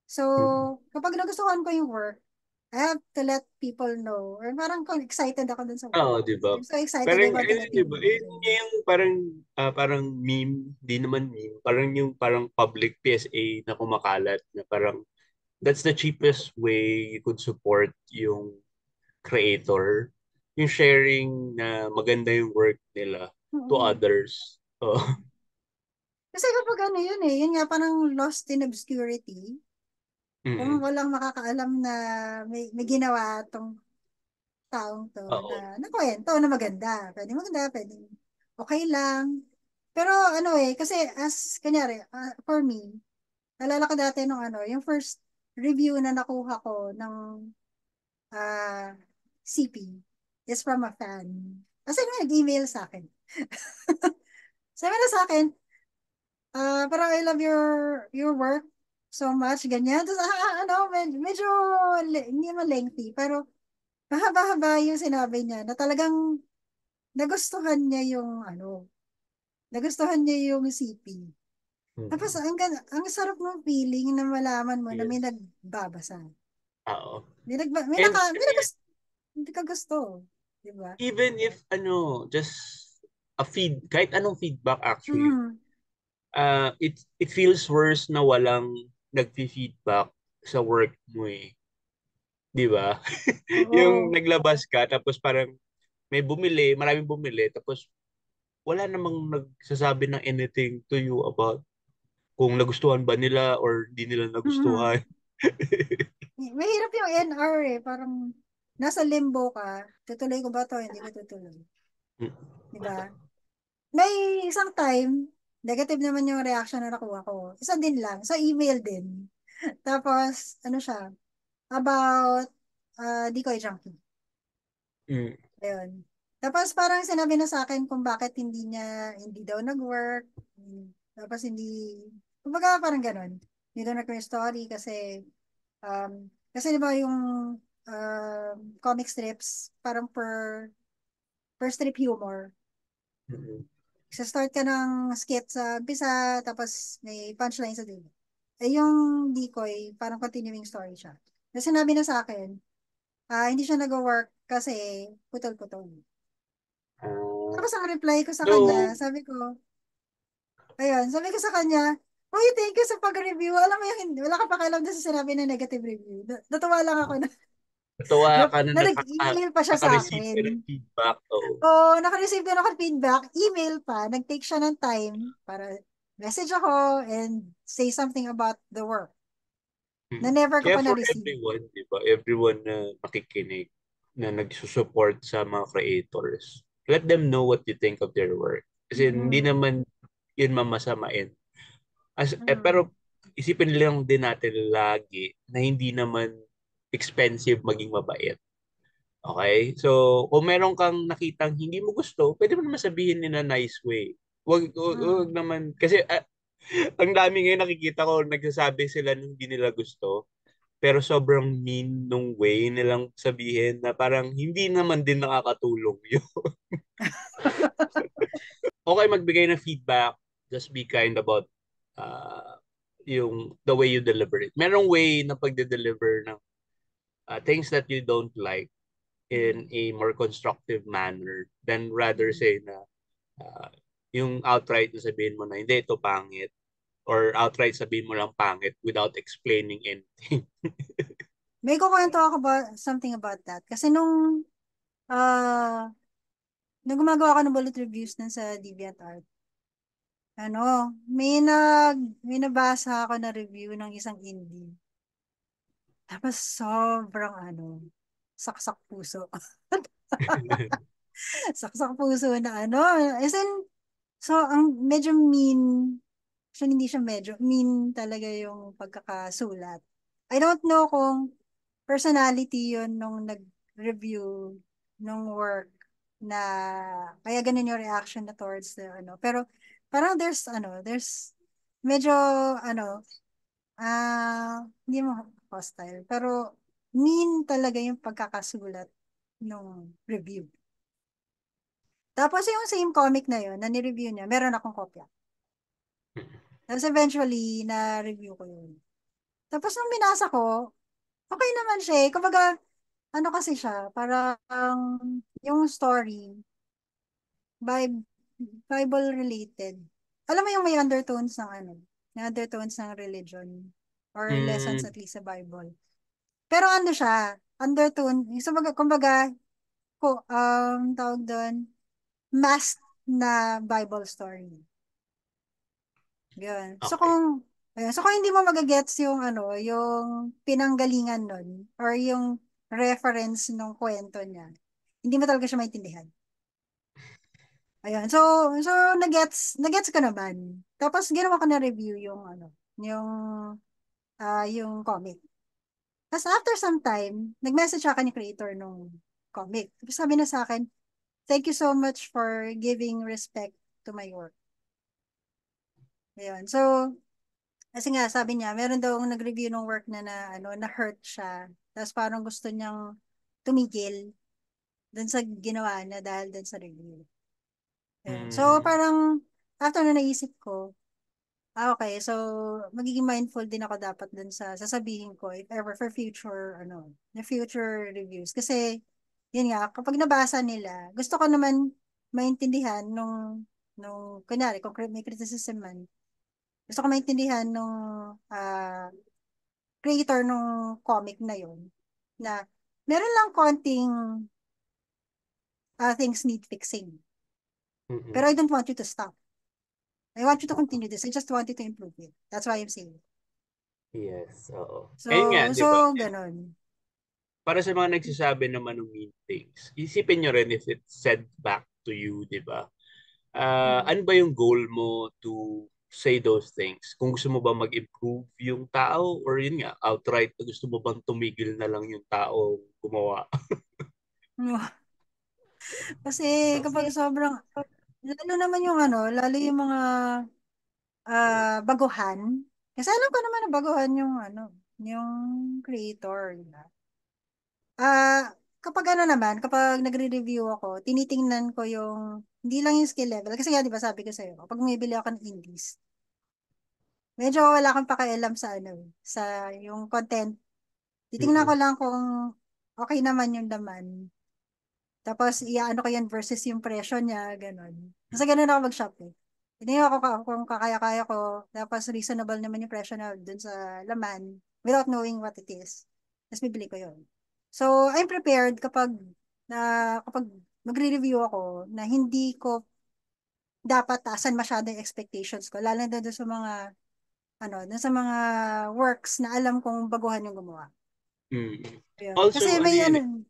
So, Mm. kapag nagustuhan ko yung work, I have to let people know. Or parang excited ako dun sa work. Oo, di ba? I'm so excited I Parang, want to let di people ba? know. Yung parang meme, di naman meme. Parang yung parang public PSA na kumakalat na parang that's the cheapest way you could support yung creator. Yung sharing na maganda yung work nila to Oo. others. Oh. Kasi kapag yun eh, yun nga parang lost in obscurity. Kung Mm. walang makakaalam na may ginawa tong taong to Oo. na kwento na maganda. Pwede maganda, pwede okay lang. Pero kasi kunyari, for me, nalala ko dati nung yung first review na nakuha ko ng CP is from a fan. Kasi may nag-email sa akin. Sabi na sa akin, parang I love your work so much, ganyan. Tapos, medyo, hindi naman lengthy, pero mahaba-haba yung sinabi niya na talagang nagustuhan niya nagustuhan niya yung CP. Tapos, Mm. ang sarap ng feeling na malaman mo na may Yes. nagbabasa. Oo. May hindi ka gusto. Di ba? Even if just kahit anong feedback actually, Mm. it feels worse na walang nagfi-feedback sa work mo eh. 'Di ba? Yung Oo. naglabas ka tapos parang maraming bumili tapos wala namang nagsasabi ng anything to you about kung nagustuhan ba nila or di nila Mm. nagustuhan. Mahirap yung NR eh. Parang nasa limbo ka. Tutuloy ko ba to? Hindi ko tutuloy. Di ba? May isang time, negative naman yung reaction na nakuha ko. Isa din lang. Sa email din. Tapos, siya? About Decoy Junkie. Mm. Ayun. Tapos parang sinabi na sa akin kung bakit hindi daw nag-work. Tapos kumbaga parang ganun. Hindi daw nag story kasi di ba yung comic strips, parang per strip humor. Mm. Start ka ng skit sa umpisa, tapos may punchline sa dulo. Yung Decoy, parang continuing story siya. Kasi sinabi na sa akin, hindi siya nag-work kasi putol-putol. Ah, Tapos ang reply ko sa kanya, so, sabi ko sa kanya, Uy, thank you sa pag-review. Alam mo yung wala ka pakialam doon sa sinabi na negative review. Natuwa lang ako na, natuwa ka na nag-email pa siya sa naka-receive ka ng akin. feedback. Oo. Oo, naka-receive din ako ng feedback, email pa, nag-take siya ng time para message ako and say something about the work na Mm. never ko Kaya pa for na-receive. everyone, di ba? Everyone na nakikinig, na nagsusupport sa mga creators, let them know what you think of their work. Kasi hindi Mm-mm. naman yun mamasamain. Mm. Pero isipin lang din natin lagi na hindi naman expensive maging mabait. Okay? So, kung meron kang nakitang hindi mo gusto, pwede mo naman sabihin in a nice way. Wag Mm. naman, kasi ang dami ngayon nakikita ko, nagsasabi sila na hindi nila gusto, pero sobrang mean nung way nilang sabihin na parang hindi naman din nakakatulong yun. Okay, magbigay ng feedback, just be kind about uh, the way you deliver it. Merong way na pagde-deliver ng things that you don't like in Mm. a more constructive manner than rather Mm. say na uh, yung outright na sabihin mo na hindi ito pangit or outright sabihin mo lang pangit without explaining anything. May kukwento ako about something about that. Kasi ah, nung gumagawa ako ng bullet reviews nun sa DeviantArt, may nabasa ako na review ng isang indie. Tapos sobrang saksak puso. Saksak puso na as in, so ang medyo mean, so hindi siya medyo, mean talaga yung pagkakasulat. I don't know kung personality yun nung nag-review nung work na kaya ganun yung reaction na towards the pero parang there's medyo hindi mo hostile pero mean talaga yung pagkakasulat nung review. Tapos yung same comic na yun na ni-review niya, meron akong kopya. Tapos eventually na-review ko yun. Tapos nung binasa ko, okay naman siya eh. Kumbaga, kasi siya, parang yung story, Bi- Bible related. Alam mo yung may undertones ng may undertones ng religion or lessons mm, at least sa Bible. Pero siya, undertone, so kumbaga, tawag doon, masked na Bible story. Yun. okay. So kung hindi mo magagets yung yung pinanggalingan nun or yung reference ng kwento niya, hindi mo talaga siya maintindihan. Ayun. So nagets ko naman. Tapos ginawa ko na review yung yung yung comic. Tapos after some time, nag-message sa akin yung creator nung comic. Tapos sabi na sa akin, "Thank you so much for giving respect to my work." Ayun. So, kasi nga, sabi niya, meron daw nag-review ng work na hurt siya. Tapos parang gusto niyang tumigil dun sa ginawa niya dahil dun sa review. Ayun. So, Mm, parang, after na naisip ko, okay, so, magiging mindful din ako dapat dun sa sasabihin ko, if ever for future, the future reviews. Kasi, yun nga, kapag nabasa nila, gusto ko naman maintindihan kunyari, kung may criticism man, gusto ko maintindihan ah, creator nung comic na yun na meron lang konting things need fixing. Pero mm, I don't want you to stop. I want you to oo. continue this. I just want you to improve it. That's why I'm saying it. Yes, oo. Ayun nga, So, di ba? ganun. Para sa mga nagsasabi naman ng mean things, isipin nyo rin if it's said back to you, di ba? Mm. Ano ba yung goal mo to say those things? Kung gusto mo ba mag-improve yung tao or yun nga, outright, gusto mo bang tumigil na lang yung tao gumawa? Kasi kapag sobrang, lalo naman yung lalo yung mga baguhan. Kasi alam ko naman na baguhan yung creator. Diba? Kapag kapag nagre-review ako, tinitingnan ko hindi lang yung skill level. Kasi nga, di ba sabi ko sa'yo, kapag bumibili ako ng indies, medyo wala akong pakialam sa yung content. Titingnan ko Mm-mm. lang kung okay naman yung laman. Tapos, iaano ko yan versus yung presyo niya, ganun. Kasi ganun ako mag-shop eh. Titingnan ko kung kakaya-kaya ko, tapos reasonable naman yung presyo na dun sa laman without knowing what it is. Tapos bibili ko yun. So, I'm prepared kapag magre-review ako na hindi ko dapat taasan masyado yung expectations ko, lalo na doon sa mga dun sa mga works na alam kong baguhan yung gumawa. Mm. Yun. Kasi Also, ano may yun,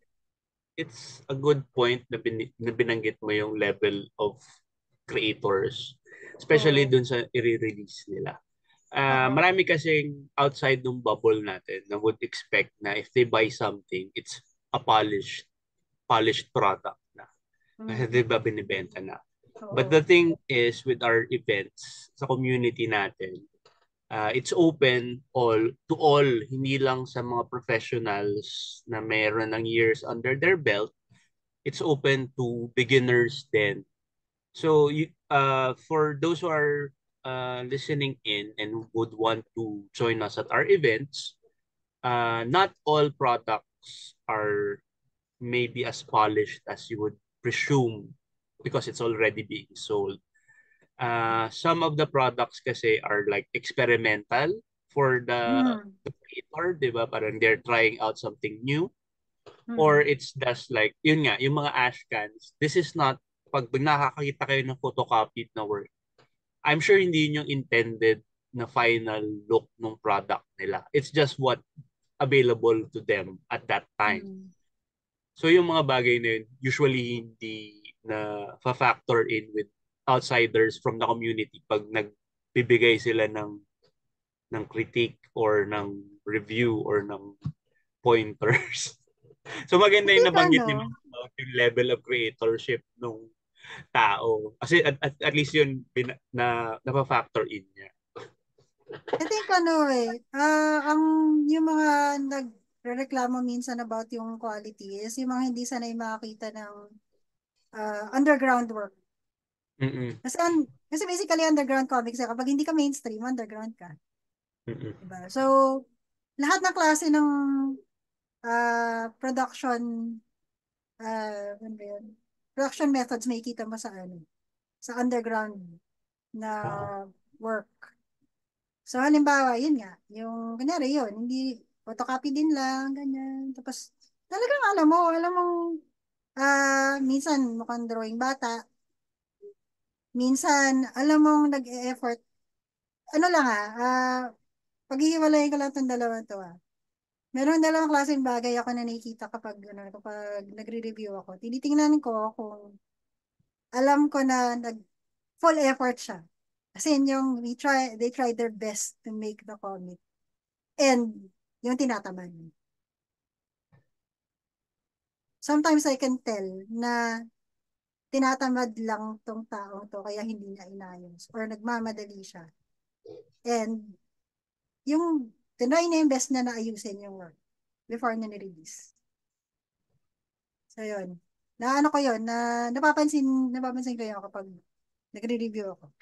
it's a good point na binanggit mo yung level of creators. especially Oo. dun sa i-release nila. Oo. Marami kasing outside ng bubble natin na would expect na if they buy something, it's a polished product na. Kasi Mm. 'di ba binibenta na. But the Oo. thing is with our events sa community natin, it's open to all, hindi lang sa mga professionals na mayroon ng years under their belt. It's open to beginners then. So for those who are listening in and would want to join us at our events, not all products are maybe as polished as you would presume because it's already being sold. Some of the products kasi are like experimental for Mm. the creator, di ba? Parang they're trying out something new. Or Mm. it's just like, yun nga, yung mga ash cans. This is not, pag nakakakita kayo ng photocopied na work, I'm sure hindi yun yung intended na final look ng product nila. It's just what available to them at that time. Mm. So yung mga bagay na yun, usually hindi na fa-factor in with outsiders from the community pag nagbibigay sila ng critique or ng review or ng pointers. So I maganda yung think nabanggit niyo about yung level of creatorship nung tao. Kasi at least yun na factor in niya. ang yung mga nagrereklamo minsan about yung quality is yung mga hindi sanay makakita ng underground work. Mm-mm. Kasi basically underground comics, kapag hindi ka mainstream, underground ka. Mm-mm. Diba? So, lahat ng klase ng production, ano ba yun? Production methods may kita mo sa underground na Oo. work. So, halimbawa, yun nga, yung, kunyari yun, hindi, photocopy din lang, ganyan. Tapos, talagang alam mo, minsan mukhang drawing bata, minsan, alam mong nag-e-effort, ano lang paghihiwalayin ko lang itong dalawang to Meron dalawang klaseng bagay ako na nakikita kapag nagre-review ako. Tinitingnan ko kung alam ko na full effort siya. Kasi yun yung they try their best to make the comic. And yung tinatamad. Sometimes I can tell na tinatamad lang tong taong to kaya hindi niya inayos or nagmamadali siya. And yung tinry niya yung best na naayusin yung work before na ni-release. So yun. Na ano ko yun, napapansin ko yun kapag nagre-review ako.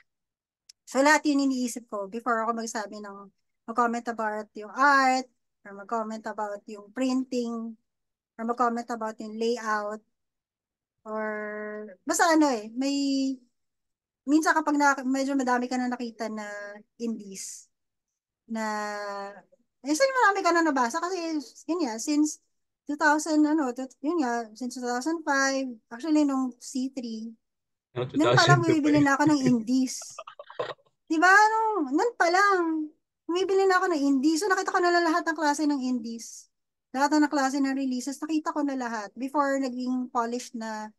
So lahat yun iniisip ko before ako mag-comment about yung art, or mag-comment about yung printing, or mag-comment about yung layout, or basta minsan kapag medyo madami ka na nakita na indies, na, minsan marami ka na nabasa kasi, yun nga, since 2000, yun nga, since 2005, actually nung C3, No, nun pa lang bumibili 2005. na ako ng indies. Di ba? Nun pa lang, bumibili na ako ng indies. So nakita ko na lahat ng klase ng indies. Lahat ng klase ng releases, nakita ko na lahat before naging polished na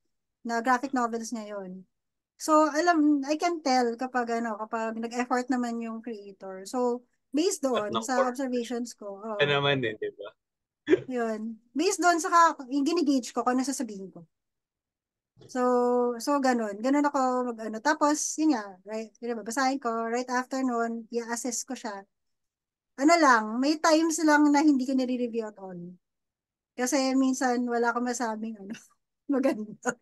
graphic novels ngayon. So, I can tell kapag nag-effort naman yung creator. So, based At doon ng sa corporate observations ko, naman eh, di ba? yun. Based doon yung gini-gauge ko kung ano sasabihin ko. So, ganun. Ganun ako mag-ano. Tapos, yun nga, right, babasahin ko, right after nun, i-assess ko siya. Ano lang, may times lang na hindi ko nire-review at all. Kasi minsan, wala akong masabing maganda.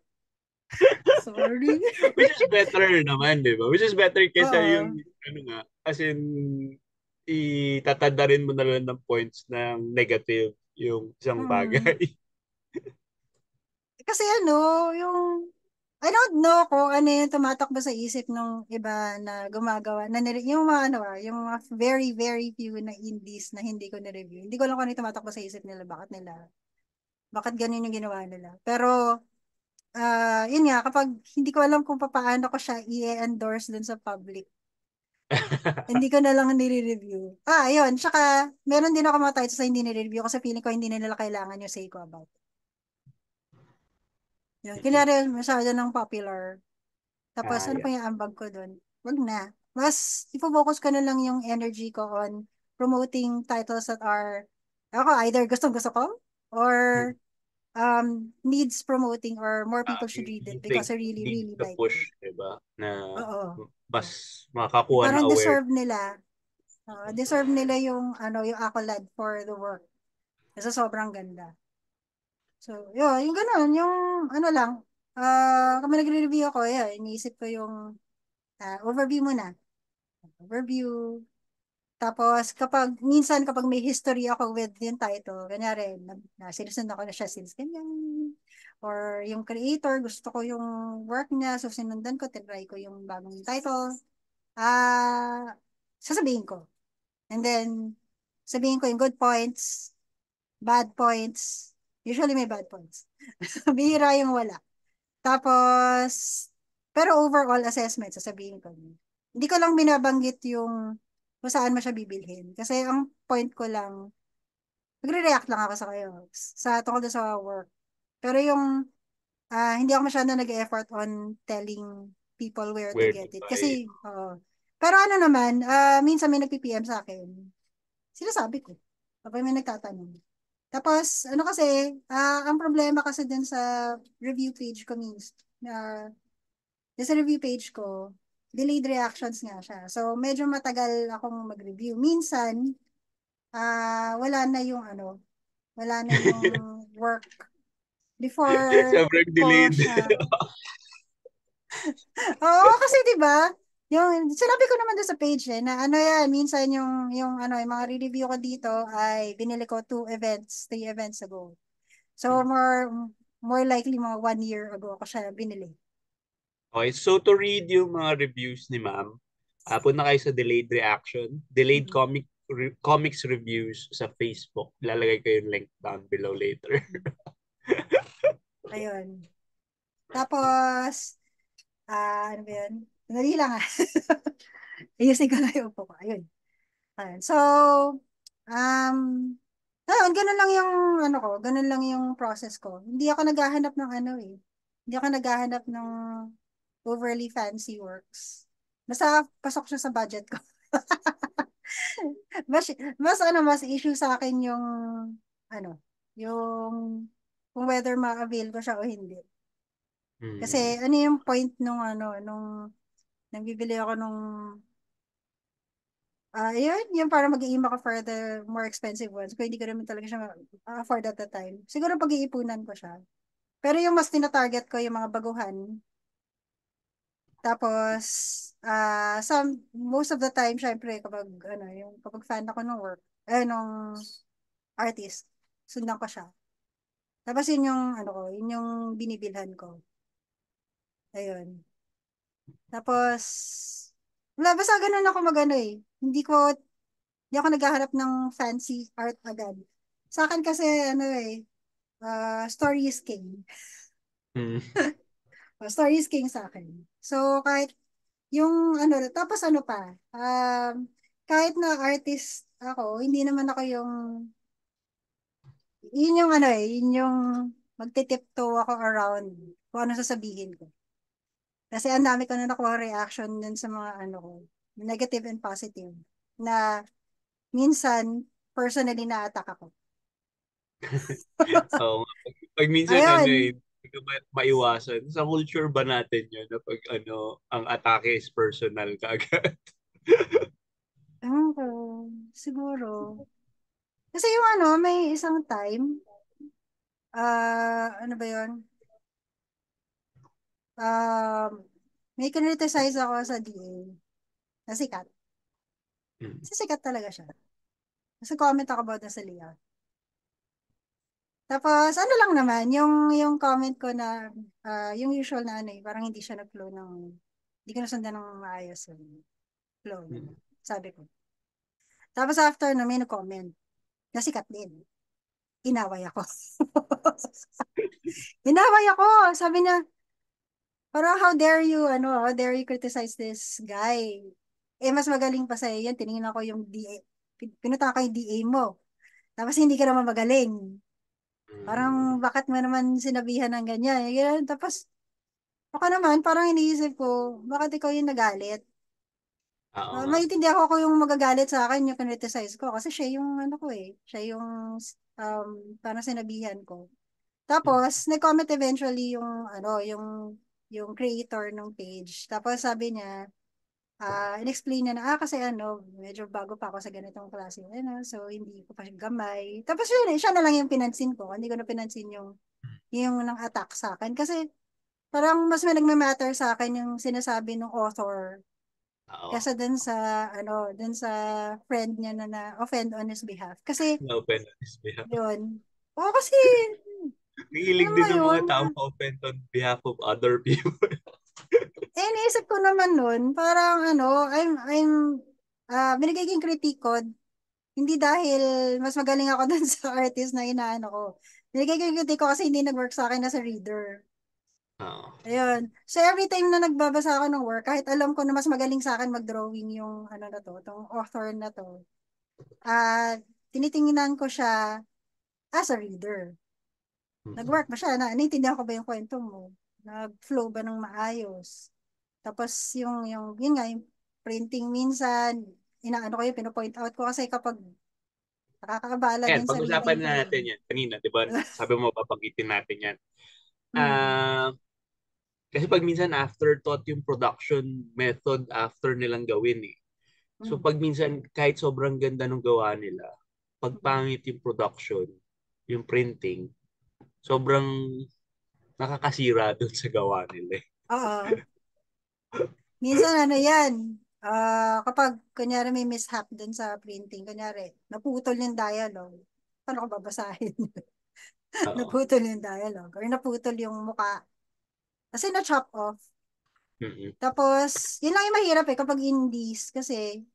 Sorry. Which is better naman, di ba? Which is better kesa Oo. yung, ano nga, as in, itatanda rin mo na lang ng points ng negative yung isang Mm. bagay. Kasi yung I don't know kung ano yung tumatakbo sa isip ng iba na gumagawa, yung mga yung mga very, very few na indies na hindi ko na-review. Hindi ko alam kung ano yung tumatakbo sa isip nila, bakit ganun yung ginawa nila. Pero, yun nga, kapag hindi ko alam kung paano ko siya i-endorse dun sa public, hindi ko na lang nire-review. Yun. Tsaka, meron din ako mga titles na hindi nire-review kasi feeling ko hindi na nila kailangan yung say ko about it. Yun. Kailangan masyado ng popular. Tapos, ano Yeah. pa yung ambag ko doon? wag na. Mas ifo-focus ko na lang yung energy ko on promoting titles that are ako either gustong-gusto ko or Hmm. needs promoting or more people should read You it because think I really, need really the like push, it. diba? Na Oo. mas makakuha ng Parang aware. deserve nila. Deserve nila yung yung accolade for the work. Kasi sobrang ganda. So, yun, yung ganun, yung ano lang, kami nagre-review ako, yun, iniisip ko yung overview muna. Overview. Tapos, minsan kapag may history ako with yung title, kanyari, sinusundan ko na siya since ganyan. Or yung creator, gusto ko yung work niya, so sinundan ko, tinry ko yung bagong title. Sasabihin ko. And then, sabihin ko yung good points, bad points. Usually may bad points. Bihira yung wala. Tapos, pero overall assessment, sasabihin ko. Hindi ko lang binabanggit yung kung saan mo siya bibilhin. Kasi ang point ko lang, magre-react lang ako sa kayo tungkol sa work. Pero yung hindi ako masyado nag-effort on telling people where to Where get to it. buy. Kasi, pero ano naman, minsan may nag-PM sa akin. Sinasabi ko. Kapag may nagtatanong. Tapos, ano kasi, ang problema kasi din sa review page ko sa review page ko, delayed reactions nga siya. So, medyo matagal akong mag-review. Minsan, wala na yung wala na yung work before Sobrang ko delayed. siya. Oo, kasi 'di ba? Yung sinabi ko naman doon sa page na ano yan, minsan yung mga re-review ko dito ay binili ko 3 events ago. So more likely mga 1 year ago ako siya binili. Okay, so to read yung mga reviews ni ma'am, punta kayo sa delayed reaction, delayed Mm. comics reviews sa Facebook. Lalagay ko yung link down below later. Ayun. Tapos ano ba yun? Dali lang ah. Ayusin ko na yung upo ko. Ayun. Ayun. So, um, ayun, ganun lang yung ganun lang yung process ko. Hindi ako naghahanap ng Hindi ako naghahanap ng overly fancy works. Basta pasok siya sa budget ko. mas, mas issue sa akin yung, ano, yung, kung whether ma-avail ko siya o hindi. Kasi, Hmm. ano yung point nang bibili ako yun, yung para mag-iim ako for the more expensive ones. Kung hindi ko naman talaga siya afford at the time. Siguro pag-iipunan ko siya. Pero yung mas tina-target ko yung mga baguhan. Tapos, most of the time, syempre, kapag fan ako ng work, nung artist, sundan ko siya. Tapos yun yung binibilhan ko. Ayun. Tapos, wala, basta ganun ako hindi ako naghahanap ng fancy art agad. Sa akin kasi, story is king. Hmm. Story is king sa akin. So, kahit tapos ano pa, kahit na artist ako, hindi naman ako yun yung magtitiptoe ako around kung ano sasabihin ko. Kasi ang dami ko na nakuha reaction dun sa mga negative and positive, na minsan, personally na-attack ako. Oo nga. Pag minsan Ayun, hindi ko maiwasan. Sa culture ba natin yun na pag ang atake is personal kaagad? ewan ko, siguro. Kasi may isang time, ano ba yun? Um, may kinriticize ako sa DA na sikat. Hmm. Kasi sikat talaga siya. Kasi comment ako about na sa layout. Tapos, ano lang naman, yung comment ko na, yung usual na parang hindi siya nag-flow hindi ko nasundan ng maayos yung flow niya. Hmm. Sabi ko. Tapos after na may nag-comment, na sikat din. Inaway ako. Inaway ako. Sabi niya, parang how dare you criticize this guy? Mas magaling pa sa'yo yan. Tinignan ko yung DA. Pinunta ko yung DA mo. Tapos hindi ka naman magaling. Hmm. Parang bakit mo naman sinabihan ng ganyan? Ganyan. Tapos ako naman, parang iniisip ko, bakit ikaw yung nagalit? Oo nga. Maintindihan ko yung magagalit sa akin, yung kinriticize ko. Kasi siya yung ano ko eh. Siya yung parang sinabihan ko. Tapos, nag-comment eventually yung, yung creator ng page. Tapos sabi niya, in-explain niya na, kasi medyo bago pa ako sa ganitong klase, so hindi ko pa siya gamay. Tapos yun, siya na lang yung pinansin ko. Hindi ko na pinansin yung nang attack sa akin. Kasi parang mas may nagmamatter sa akin yung sinasabi ng author Oo. kaysa dun sa friend niya na na-offend on his behalf. Kasi, Na-open on his behalf. yun. Oo, kasi, Nahilig alam mo din ng yun, mga tao ma-open on behalf of other people. naisip ko naman nun, parang binigay ko yung critique ko, hindi dahil mas magaling ako dun sa artist na inaano ko. Binigay ko yung critique ko kasi hindi nag-work sa akin as a reader. Oo. Ayun. So every time na nagbabasa ako ng work, kahit alam ko na mas magaling sa akin mag-drawing yung tong author na to, tinitingnan ko siya as a reader. Mm. Nag-work ba siya? Naintindihan ko ba yung kwento mo? Nag-flow ba ng maayos? Tapos yun nga, yung printing minsan, inaano ko yun, pinopoint out ko kasi kapag nakakaabala Ayan, din sa pag-usapan reading ko na yun. natin yan. Kanina, di ba, sabi mo, babanggitin natin yan. Hmm. Ah, kasi pag minsan afterthought yung production method after nilang gawin eh. So Hmm. pag minsan kahit sobrang ganda ng gawa nila, pag Hmm. pangit yung production, yung printing, sobrang nakakasira doon sa gawa nila eh. Oo. Minsan yan, kapag kunyari may mishap dun sa printing, kunyari, naputol yung dialogue, paano ko babasahin? Oo. Naputol yung dialogue or naputol yung muka. Kasi na-chop off. Mm-mm. Tapos, yun lang yung mahirap kapag indies kasi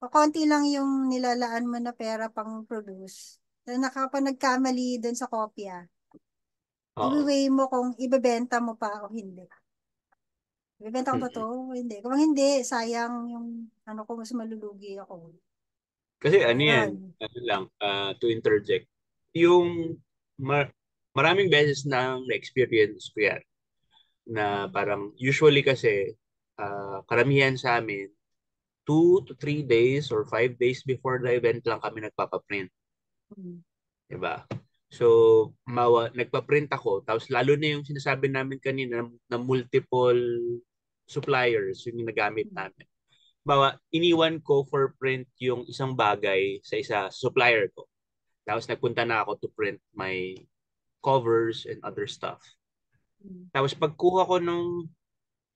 konti lang yung nilalaan mo na pera pang produce. Na kapag nagkamali dun sa kopya, Oo. i-weigh mo kung ibebenta mo pa o hindi. Ibebenta ko ba to? Mm-mm. O hindi. Kung hindi, sayang yung ko, mas malulugi ako. Kasi ano yan, Ayun. ano lang, to interject, yung mar- maraming beses na na-experience ko yan na parang usually kasi karamihan sa amin 2 to 3 days or 5 days before the event lang kami nagpapaprint. Mm. Diba? So, nagpa-print ako, tapos lalo na yung sinasabi namin kanina na multiple suppliers yung ginagamit Mm. namin. Bawa, iniwan ko for print yung isang bagay sa isa supplier ko. Tapos nagpunta na ako to print my covers and other stuff. Mm. Tapos pagkuha ko nung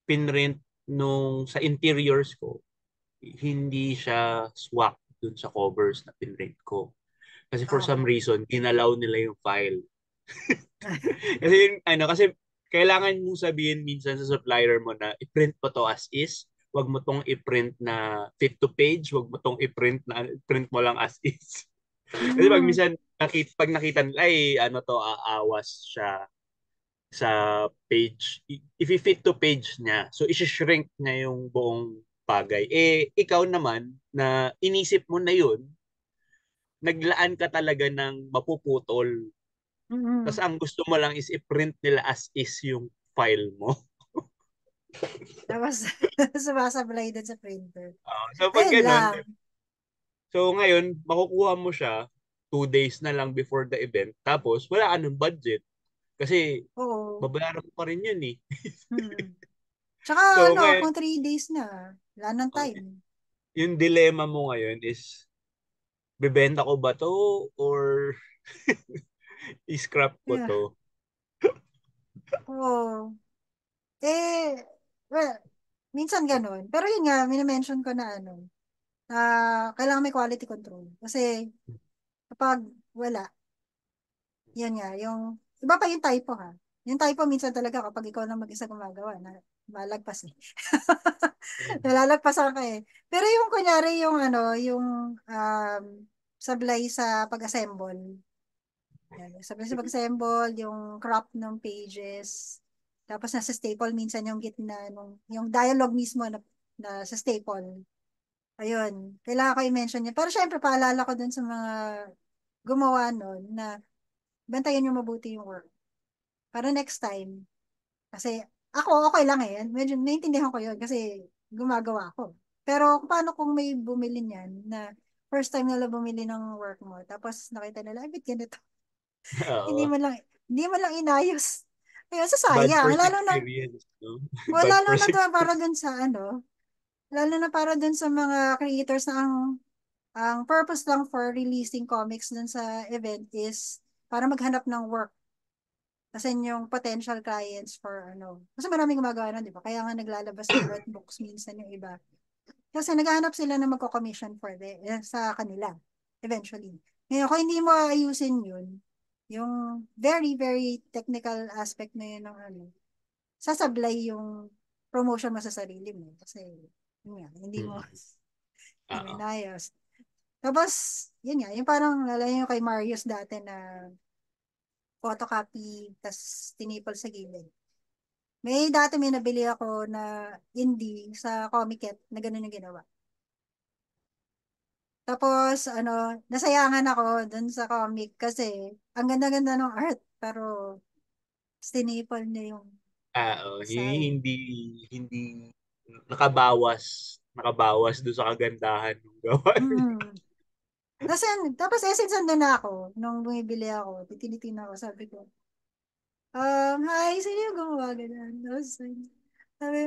pinrint nung sa interiors ko, hindi siya swak dun sa covers na pinrint ko. Kasi for some Oo. reason, ginalaw nila yung file. Kasi kasi kailangan mong sabihin minsan sa supplier mo na i-print mo to as is. Wag mo tong i-print na fit to page, wag mo tong i-print na print mo lang as is. Kasi pag Mm. minsan pag nakita nila ay ano to aawas siya sa page. If i-fit to page niya, so i-shrink niya yung buong bagay. Eh ikaw naman na inisip mo na yun, naglaan ka talaga ng mapuputol. Tapos Mm. ang gusto mo lang is i-print nila as is yung file mo. Tapos, sumasablay dun sa printer. So pag Ayun ganun, lang. so ngayon, makukuha mo siya 2 days na lang before the event. Tapos wala ka ng budget. Kasi Oo. babayaran mo pa rin yun eh. Mm. Tsaka So ngayon, kung 3 days na, wala ng uh, time. yung dilemma mo ngayon is, bebenta ko ba to or i-scrap ko Yeah. to? Oo. Well, minsan ganun. Pero yun nga, minimension ko na kailangan may quality control. Kasi kapag wala, yan nga, iba pa yung typo ha. Yung typo minsan talaga kapag ikaw lang mag-isa gumagawa, na malagpas eh. Nalalagpasan ka eh. Pero yung kunyari sablay sa pag-assemble. Yan, sablay sa pag-assemble, yung crop ng pages. Tapos nasa staple minsan yung gitna, yung dialogue mismo na sa staple. Ayun, kailangan ko i-mention yun. Pero syempre, paalala ko dun sa mga gumawa nun na bantayan nyo mabuti yung work. Para next time, kasi ako, okay lang eh. Medyo naiintindihan ko yun kasi gumagawa ako. Pero paano kung may bumili niyan na first time nila bumili ng work mo, tapos nakita nila, ay, ba't ganito? Hindi Oo. mo lang, hindi mo lang inayos. Ayun, Bad sayang. first experience, no? Bad Lalo na first para experience. dun sa lalo na para dun sa mga creators na ang purpose lang for releasing comics dun sa event is para maghanap ng work. Kasi yung potential clients for Kasi maraming gumagawa na, di ba? Kaya nga naglalabas ng art books minsan yung iba. Kasi naghahanap sila na magko-commission for sa kanila, eventually. Ngayon, kung hindi mo ayusin yun, yung very, very technical aspect na yun ng sasablay yung promotion mo sa sarili mo. Kasi, yun nga, Mm. hindi mo Oo. inayos. Tapos, yun nga, yung parang, lalo yung kay Marius dati na photocopy, tas tinipol sa gilid. May nabili ako na indie sa Comiket na ganun yung ginawa. Tapos, nasayangan ako dun sa comic kasi ang ganda-ganda ng art, pero staple niya yung Oo, side. hindi hindi nakabawas do sa kagandahan ng gawa niya. Mm. Tapos since nandun na ako, nung bumibili ako, titinitin ako, sabi ko, hi, sino yung gumawa ganyan? Tapos, sabi,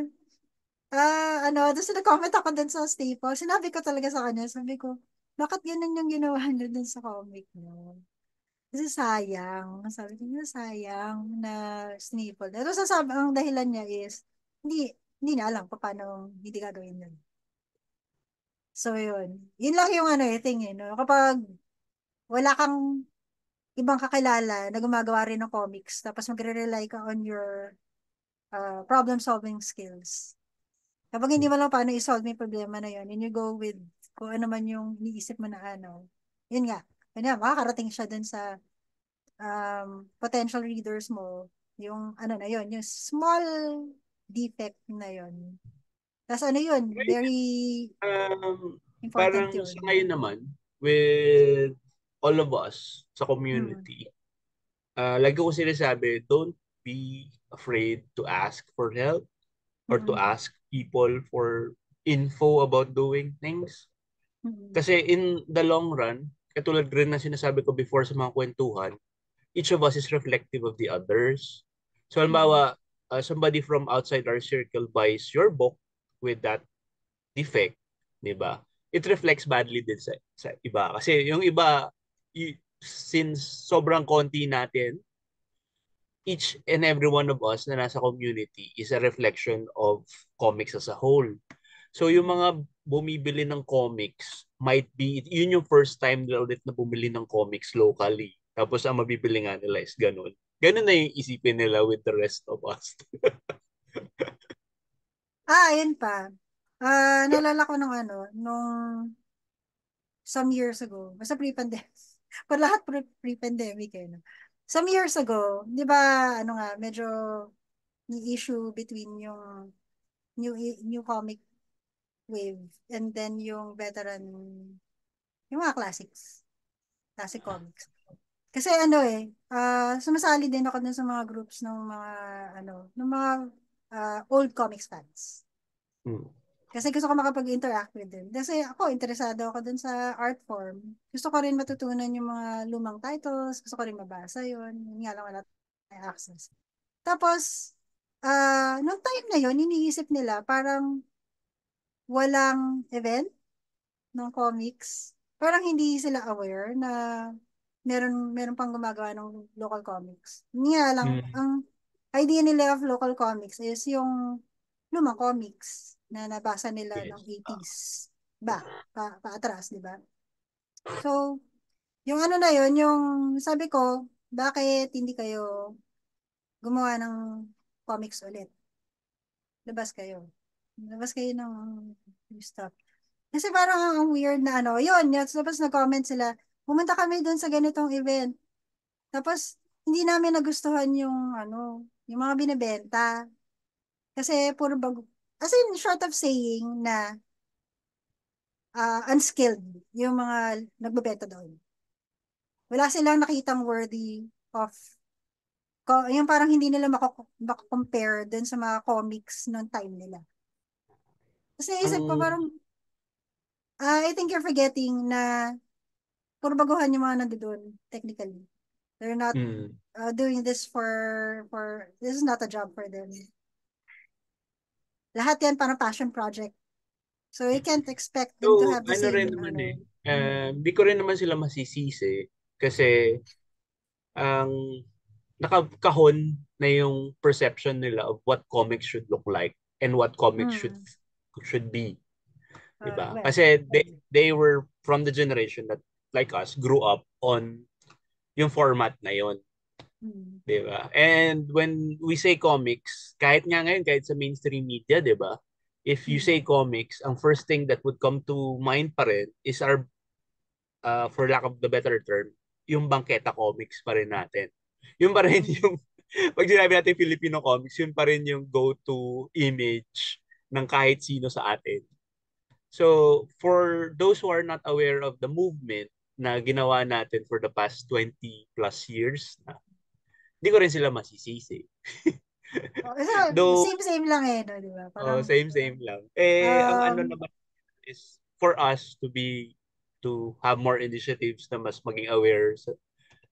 tapos nag-comment ako dun sa staple. Sinabi ko talaga sa kanya, sabi ko, bakit ganun yung ginawa niyo dun sa comic mo? Kasi sayang. Sabi ko niya, sayang na staple. Pero ang dahilan niya is, hindi na alam kung paano hindi gagawin yun. So, yun. Yun lang yung thing no? Kapag wala kang ibang kakilala na gumagawa rin ng comics, tapos magre-rely ka on your problem-solving skills. Kapag hindi mo lang paano i-solve yung problema na yun, and you go with kung ano man yung iniisip mo na yun nga, makakarating siya dun sa potential readers mo, yung na yun, yung small defect na yun. Tapos yun, very Um, important Parang sa yun. ngayon naman, with all of us sa Mm. community, lagi ko sinasabi, don't be afraid to ask for help or to Mm. ask people for info about doing things. Mm. Kasi in the long run, katulad rin na sinasabi ko before sa mga kwentuhan, each of us is reflective of the others. So, Mm. halimbawa, somebody from outside our circle buys your book with that defect, di ba? It reflects badly din sa iba. Kasi yung iba, since sobrang konti natin, each and every one of us na nasa community is a reflection of comics as a whole. So yung Mm. mga bumibili ng comics, might be, yun yung first time nila ulit na bumili ng comics locally. Tapos ang mabibili nga nila is ganun. Ganun na yung isipin nila with the rest of us. Ayun pa. Naalala ko nung some years ago, basta pre-pandemic, lahat pre-pandemic no? Some years ago, di ba, medyo ni issue between yung new comic wave and then yung veteran, yung mga classic comics. Kasi sumasali din ako dun sa mga groups ng mga old comics fans. Hmm. Kasi gusto ko makapag-interact with them. Kasi ako, interesado ako dun sa art form. Gusto ko rin matutunan yung mga lumang titles. Gusto ko rin mabasa yun. Yun nga lang wala tayong access. Tapos, nung time na yun, iniisip nila parang walang event ng comics. Parang hindi sila aware na meron pang gumagawa ng local comics. Nga lang, Hmm. ang idea nila of local comics is yung lumang comics na nabasa nila Yes. ng 80s paatras, di ba? So, yung na yun, yung sabi ko, bakit hindi kayo gumawa ng comics ulit? Labas kayo. Labas kayo ng stuff. Kasi parang ang weird na yun, tapos nag-comment sila, pumunta kami dun sa ganitong event. Tapos, hindi namin nagustuhan yung mga binibenta. Kasi puro bago, as in, short of saying na unskilled yung mga nagbebenta doon. Wala silang nakitang worthy of, yung parang hindi nila makakompare dun sa mga comics noong time nila. Kasi naisip ko Ang parang, I think you're forgetting na puro baguhan yung mga nandoon technically. They're not doing this for this is not a job for them. Lahat yan parang passion project. So you can't expect them to So, have the ano rin same naman hindi ko rin naman sila masisisi kasi ang nakakahon na yung perception nila of what comics should look like and what comics should be. Diba? Well, Kasi they were from the generation that, like us, grew up on yung format na yon. Diba? And when we say comics, kahit nga ngayon, kahit sa mainstream media, diba? If you say comics, ang first thing that would come to mind pa rin is our, for lack of the better term, yung bangketa comics pa rin natin. Yun pa rin yung, pag sinabi natin Filipino comics, yun pa rin yung go-to image ng kahit sino sa atin. So, for those who are not aware of the movement na ginawa natin for the past 20 plus years, hindi ko rin sila masisisi. Though, same lang no, di ba? Parang, same lang. Ang ano naman is for us to have more initiatives na mas maging aware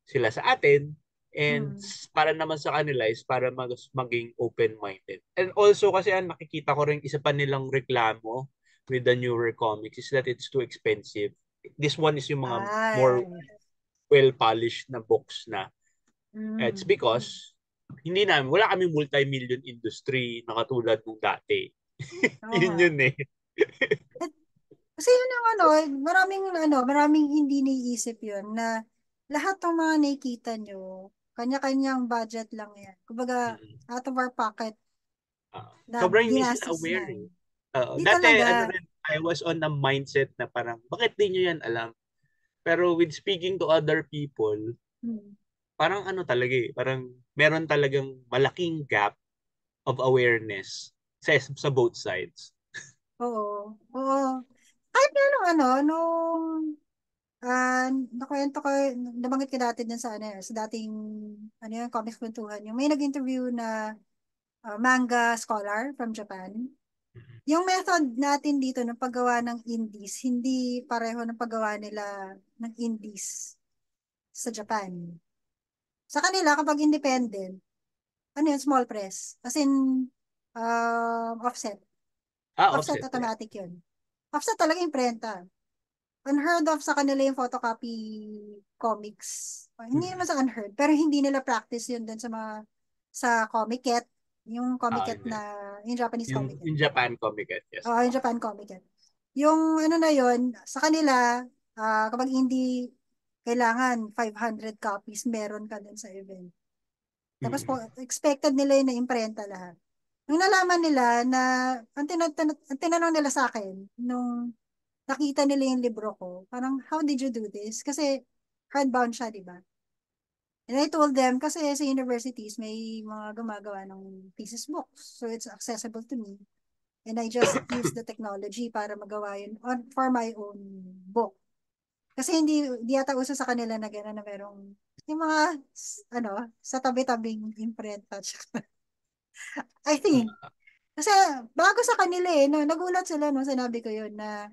sila sa atin, and para naman sa kanila is para maging open-minded. And also kasi nakikita ko rin isa pa nilang reklamo with the newer comics is that it's too expensive. This one is yung mga more well-polished na books na. It's because wala kaming multi-million industry na katulad nung dati. Yun eh. Kasi yun ang maraming hindi naiisip yun na lahat ng mga nakikita nyo, kanya-kanyang budget lang yan. Kumbaga, out of our pocket na sobrang hindi sila ginastos aware na. eh. Di Dati, talaga. I was on the mindset na parang, bakit di nyo yan alam? Pero with speaking to other people, parang talaga eh, parang meron talagang malaking gap of awareness sa both sides. Oo. Kahit nung nakwento ko, nabanggit ko dati din sa dating, yung comics kwentuhan, yung may nag-interview na manga scholar from Japan. Yung method natin dito ng paggawa ng indies, hindi pareho ng paggawa nila ng indies sa Japan. Sa kanila, kapag independent, small press. As in, offset. Offset automatic yun. Offset talaga yung prenta. Unheard of sa kanila yung photocopy comics. Hindi naman sa unheard, pero hindi nila practice yun dun sa Comiket, yung Comiket na, yung Japanese Comiket. Yung Japan Comiket, yes. Yung Japan Comiket. Yung na yun, sa kanila, kapag hindi kailangan 500 copies, meron ka dun sa event. Tapos po, expected nila yun na imprenta lahat. Nung nalaman nila na, ang tinanong nila sa akin, nung nakita nila yung libro ko, parang, how did you do this? Kasi hardbound siya, di ba? And I told them, kasi sa universities, may mga gumagawa ng thesis books. So it's accessible to me. And I just use the technology para magawa yun for my own book. Kasi hindi yata uso sa kanila na gano'n na merong, yung mga, sa tabi-tabing imprenta. I think. Kasi bago sa kanila no, nagulat sila no, sinabi ko yun na,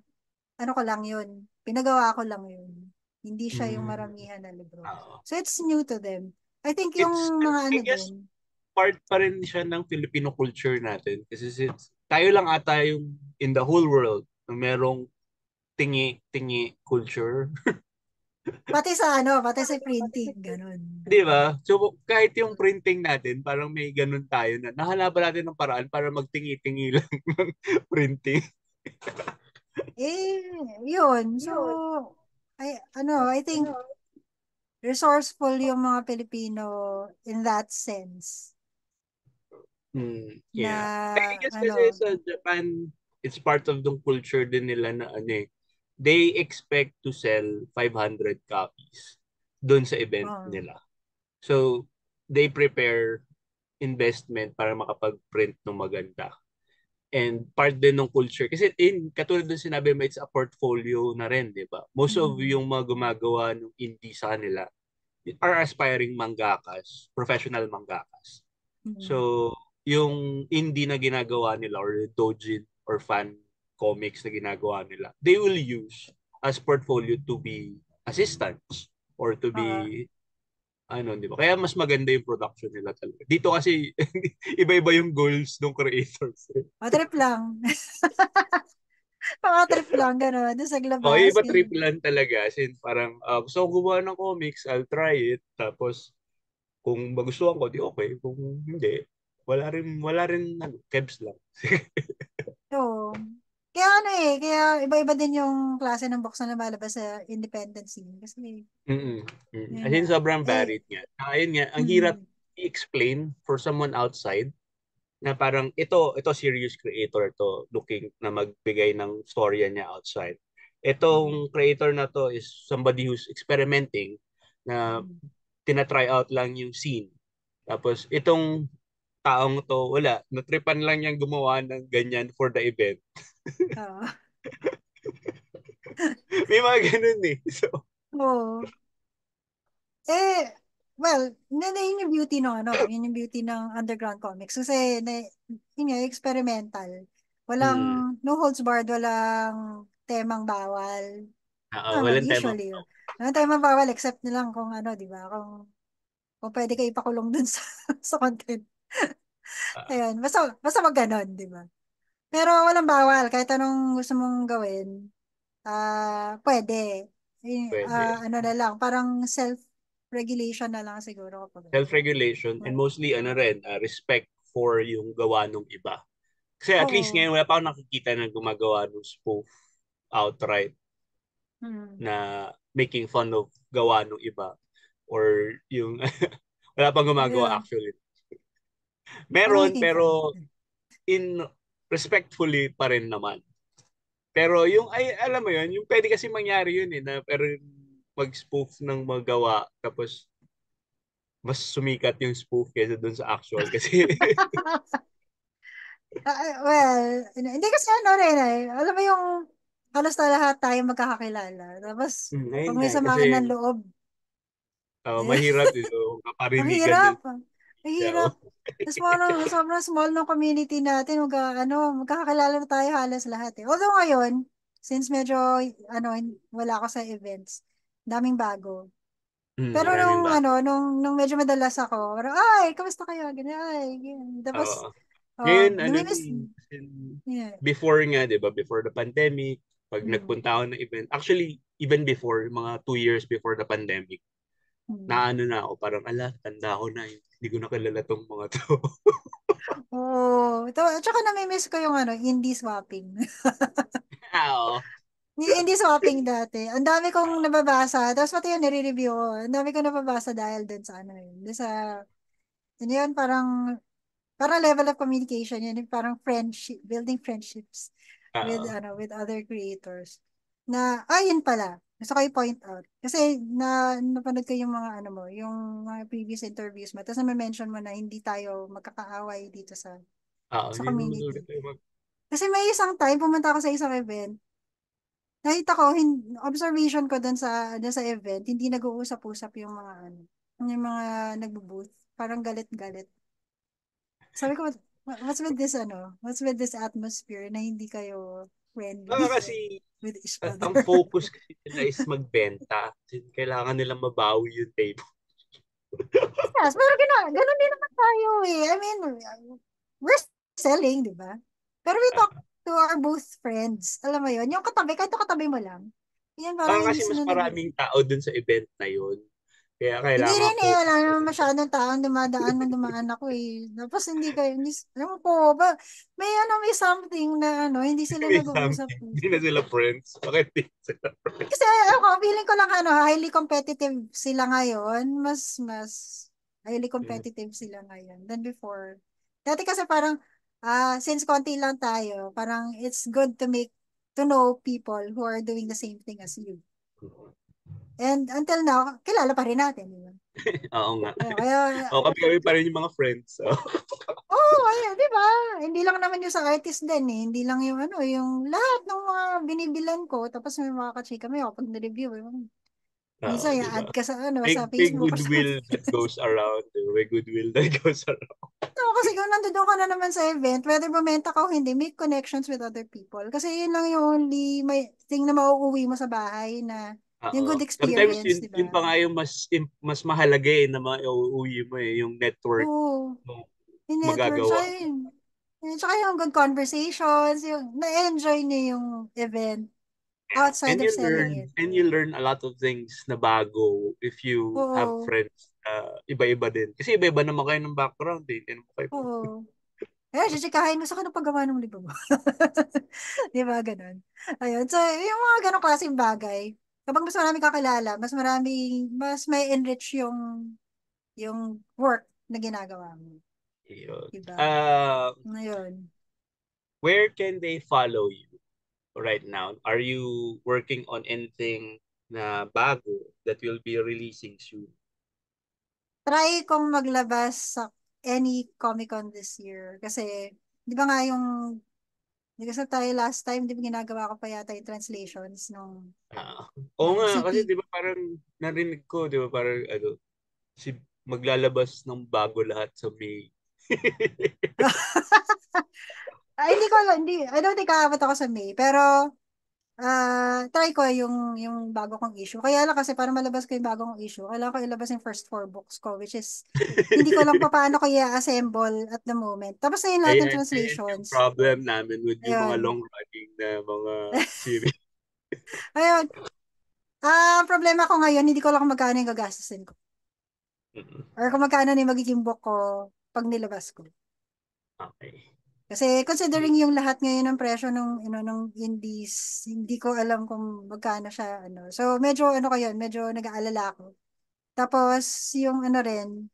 ko lang yun, pinagawa ko lang yun. Hindi siya yung maramihan na libro. So it's new to them. I think yung mga din. Part pa rin siya ng Filipino culture natin. Kasi tayo lang ata yung in the whole world na merong tingi culture. Pati sa printing, ganun. Di ba? So, kahit yung printing natin, parang may ganun tayo na nahanap natin ng paraan para magtingi-tingi lang ng printing. Yun. So, I think resourceful yung mga Pilipino in that sense. Yeah. I guess kasi sa Japan, it's part of the culture din nila na they expect to sell 500 copies doon sa event nila. So, they prepare investment para makapag-print ng maganda. And part din ng culture. Kasi katulad ng sinabi mo, it's a portfolio na rin, di ba? Most of yung mga gumagawa ng indie sa kanila are aspiring mangakas, professional mangakas. So, yung indie na ginagawa nila or doujin or fan comics na ginagawa nila, they will use as portfolio to be assistants or to Oo. be ano, di ba? Kaya mas maganda yung production nila talaga. Dito kasi iba-iba yung goals ng creators. Trip lang. Mga trip lang, gano'n. Doon sa O, labas, iba trip ganyan. lang talaga. As in, parang, gusto kong gumawa ng comics, I'll try it. Tapos, kung magustuhan ko, di okay. Kung hindi, wala rin, ano, kebs lang. Oo. Kaya ano kaya iba-iba din yung klase ng box na lumalabas sa independent scene. Kasi, Mm-mm. Mm. yun As in, nga. sobrang varied nga. Ayun nga, ang hirap Mm, i-explain for someone outside na parang ito serious creator to looking na magbigay ng storya niya outside. mm, Itong creator na to is somebody who's experimenting na mm. tina-try out lang yung scene. Tapos itong taong to, wala, natripan lang niyang gumawa ng ganyan for the event. Oo. May mga ganun eh. So, Oo. Eh, well, yun yung beauty ng yun yung beauty ng underground comics. Kasi, yun nga, experimental. Walang, mm, no holds barred, walang temang bawal. Naman, walang tema. usually. Walang temang bawal except nilang kung di ba, kung pwede kayo ipakulong dun sa, sa content. Ah, Ayun, basta wag ganon, di ba? Pero walang bawal, kahit anong gusto mong gawin, pwede. pwede. Ano na lang, parang self-regulation na lang siguro kapag Self-regulation and mostly ano ah, rin, respect for yung gawa ng iba. Kasi at least oo. ngayon wala pa akong nakikita na gumagawa ng spoof outright Hmm. na making fun of gawa ng iba or yung wala pang gumagawa Ayun. actually. Parang Meron making fun. pero in respectfully pa rin naman. Pero yung ay alam mo yun, yung pwede kasi mangyari yun na pero mag-spoof ng magawa tapos mas sumikat yung spoof kaysa dun sa actual kasi Well, hindi kasi rin Alam mo yung halos na lahat tayo magkakakilala. Tapos, ayun pag may nga kasi samaan ng loob, eh, mahirap yung ang kaparinigan hirap. ng Ang siya. hirap. Tapos sobrang small ng community natin. Magkakakilala na tayo halos lahat Although ngayon, since medyo, wala ako sa events, daming bago. Pero Maraming ba? nung medyo madalas ako, parang, ay, kamusta kayo? Ganyan, ay, ganyan. Tapos, Oo. Ngayon, ano na namimiss, yeah. before nga, di ba, before the pandemic, pag Mm, nagpunta ako ng event, actually, even before, mga 2 years before the pandemic, mm. na ano na ako, parang, ala, tanda ko na, hindi ko na kilala tong mga to. Oo. Tsaka namimiss ko yung indie swapping. Oo. Indie swapping dati. Ang dami kong nababasa. Tapos pati yung nire-review ko. Ang dami kong nababasa dahil dun sa yun. Dun sa, yun yun, parang level of communication yun. Yung parang friendship, building friendships with, Oo. with other creators. Yun pala. Gusto ko i-point out. Kasi, napanood ko yung mga, yung mga previous interviews mo. Tapos na-mention mo na hindi tayo magkakaaway dito Oo. sa Hindi naman community. ulit tayo Kasi may isang time, pumunta ako sa isang event, nakita ko, observation ko dun sa event, hindi nag-uusap-usap yung mga yung mga nagbo-booth. Parang galit-galit. Sabi ko, what's with this atmosphere na hindi kayo friendly kasi, with each other? ang focus kasi nila is magbenta. Kasi kailangan nilang mabawi yung table. Yes, pero ganun din naman tayo I mean, we're selling, di ba? Pero we talk to our both friends. Alam mo yun? Yung katabi, kahit yung katabi mo lang. Yan, parang Baka hindi kasi mas sila maraming tao dun sa event na yun. Kaya Hindi kailangan rin focus wala ka naman rin. masyadong taong dumadaan nung dumaan ako Tapos hindi kayo, alam ko ba, may something na hindi sila May nag-uusap. something. Hindi na sila friends. Bakit hindi sila friends? Kasi ako, feeling ko lang highly competitive sila ngayon. Mas highly Mm. competitive sila ngayon than before. Dati kasi parang, since konti lang tayo, parang it's good to know people who are doing the same thing as you. And until now, kilala pa rin natin, di ba? Oo nga. Kaya, Oo, kami pa rin yung mga friends. So. di ba? Hindi lang naman yung sa artist din Hindi lang yung yung lahat ng mga binibilan ko, tapos may mga kachika may ako pag na-review. Minsan, Di ba? i-add ka sa, sa May Facebook or goodwill something. that goes around. Di ba? May goodwill that goes around. Oo, kasi kung nandoon ka na naman sa event, whether bumenta ka o hindi, make connections with other people. Kasi yun lang yung only may thing na mauuwi mo sa bahay na yung good Oo. Sometimes experience, yun, di yun ba? pa nga yung mas mahalaga na mauuwi mo yung network Oo, mo yung network, magagawa tsaka mo. tsaka yung good conversations, yung na-enjoy niyo yung event Yeah. outside of selling it. And you learn a lot of things na bago if you have Oo, friends iba-iba din. Kasi iba-iba naman kayo ng background eh. Hindi naman kayo. oo. Eh, chichikahin mo sa kanong paggawa ng libro mo. Di ba, ganun? Ayun. So, yung mga ganong klaseng bagay, kapag mas marami kakilala, mas may enrich yung work na ginagawa mo. Yun. Diba? Ngayon. Where can they follow you right now? Are you working on anything na bago that will be releasing soon? Try kong maglabas sa any Comic-Con this year. Kasi, di ba nga di kasi tayo last time, di ba ginagawa ko pa yata yung translations Ah, oo ng nga, kasi CP. di ba parang narinig ko, di ba parang si maglalabas ng bago lahat sa May. Ay, hindi ko alam, I don't think aabot ako sa May. Pero, try ko yung bago kong issue. Kaya lang kasi para malabas ko yung bago kong issue, kailangan ko ilabas yung first 4 books ko, which is, hindi ko alam pa paano ko i-assemble at the moment. Tapos na yung lahat ng Ayan yung translations. problem namin with yung mga Ayun. long-running na mga series. Ayun. Problema ko ngayon, hindi ko lang kung magkano yung gagastusin ko. Mm. Or kung magkano na yung magiging book ko pag nilabas ko. Okay. Kasi considering yung lahat ngayon ng presyo ng indies, hindi ko alam kung magkano siya, So, medyo, ko yun, medyo nag-aalala ako. Tapos, yung rin,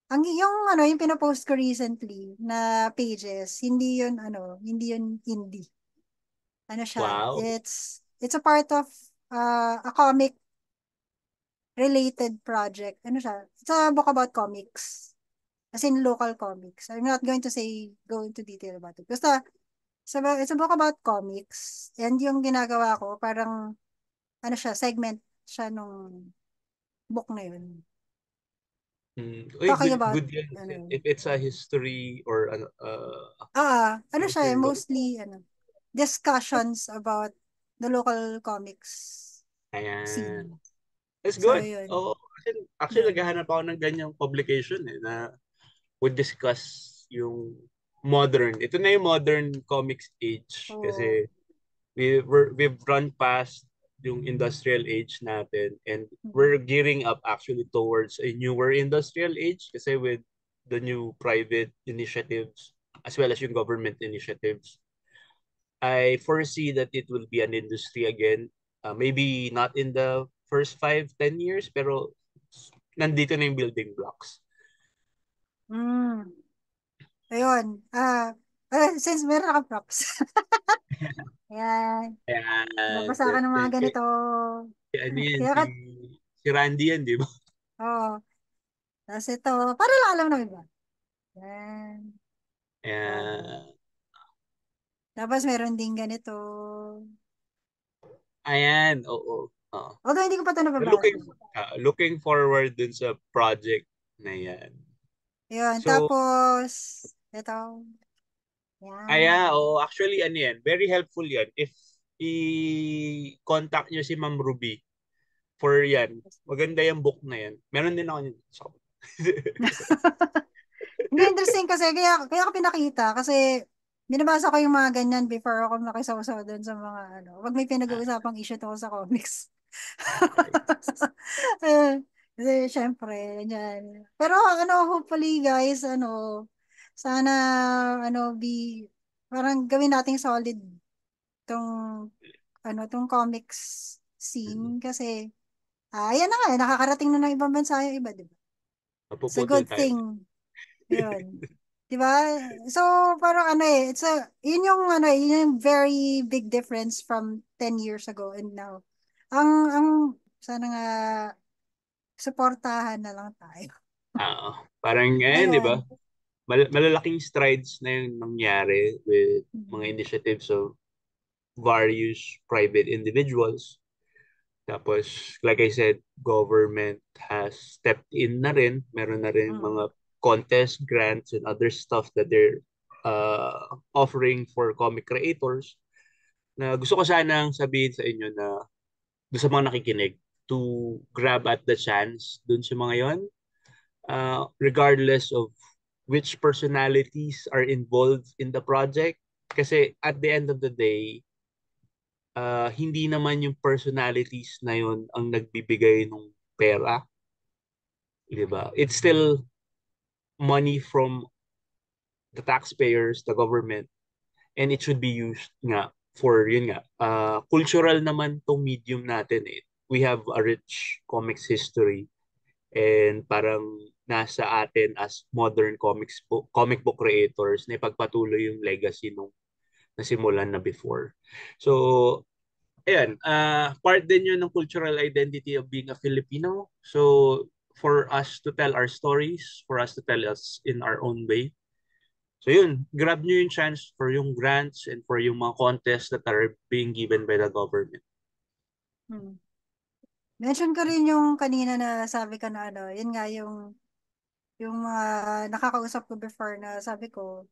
yung pinopost ko recently na pages, hindi yun indie. Ano siya, Wow. it's a part of a comic related project. Ano siya? It's a book about comics. As in local comics. I'm not going to go into detail about it. Basta, it's a book about comics. And yung ginagawa ko, parang, segment siya nung book na yun. Uy, Talking about, good yan. ano, If it's a history or siya, something about, mostly, discussions about the local comics ayan. scene. That's So, good. yun. Oo, actually Yun. naghahanap ako ng ganyang publication na would discuss yung modern. Ito na yung modern comics age Oo. kasi we've run past yung industrial age natin and we're Mm. gearing up actually towards a newer industrial age kasi with the new private initiatives as well as yung government initiatives. I foresee that it will be an industry again. Maybe not in the first 5, 10 years, pero nandito na yung building blocks. Mm. Ayun. Since meron ka props. Ayan. Ayan. Babasa ka ng mga ganito. Ano yan, Kaya ka, si Randy yan, di ba? oh. Tapos ito, para lang alam ng iba. Ayan. Oh. Ayan. Tapos meron din ganito. Ayan, oo. Oo. Although hindi ko pa ito nababasa. Looking forward dun sa project na yan. Ayun. So, Tapos, ito. Yan. oo, actually, ano yan, very helpful yan. If i-contact nyo si Ma'am Ruby for yan, maganda yung book na yan. Meron din ako yun. So, Hindi, interesting kasi, kaya ako pinakita, kasi binabasa ko yung mga ganyan before ako makisawsaw doon sa mga, wag may pinag-uusapang issue tungkol sa comics. okay. Ayun. Kasi, syempre, ganyan. Pero, hopefully, guys, sana, parang gawin nating solid tong, tong comics Mm. scene, kasi, ayan na nga, nakakarating na ng ibang bansa yung iba, di ba? It's a Mapuputol good tayo. thing. Ayun. 'Di ba? So, parang yun yung very big difference from 10 years ago and now. Ang sana nga suportahan na lang tayo. Oo. Parang ngayon, di ba? Ayun. Malalaking strides na yung nangyari with mga Mhm. initiatives of various private individuals. Tapos, like I said, government has stepped in na rin. Meron na rin Mm. mga contest, grants, and other stuff that they're offering for comic creators. Na gusto ko sanang sabihin sa inyo na doon sa mga nakikinig to grab at the chance dun sa mga yon, regardless of which personalities are involved in the project. Kasi at the end of the day, hindi naman yung personalities na yon ang nagbibigay ng pera, di ba? It's still money from the taxpayers, the government, and it should be used nga for yun nga. Cultural naman tong medium natin eh. We have a rich comics history and parang nasa atin as modern comic book creators na ipagpatuloy yung legacy nung nasimulan na before. So, ayan, part din yun ng cultural identity of being a Filipino. So, for us to tell our stories, for us to tell us in our own way. So yun, grab nyo yung chance for yung grants and for yung mga contests that are being given by the government. Hmm. Mention ko rin yung kanina na sabi ko na ano, yun nga yung mga nakakausap ko before na sabi ko,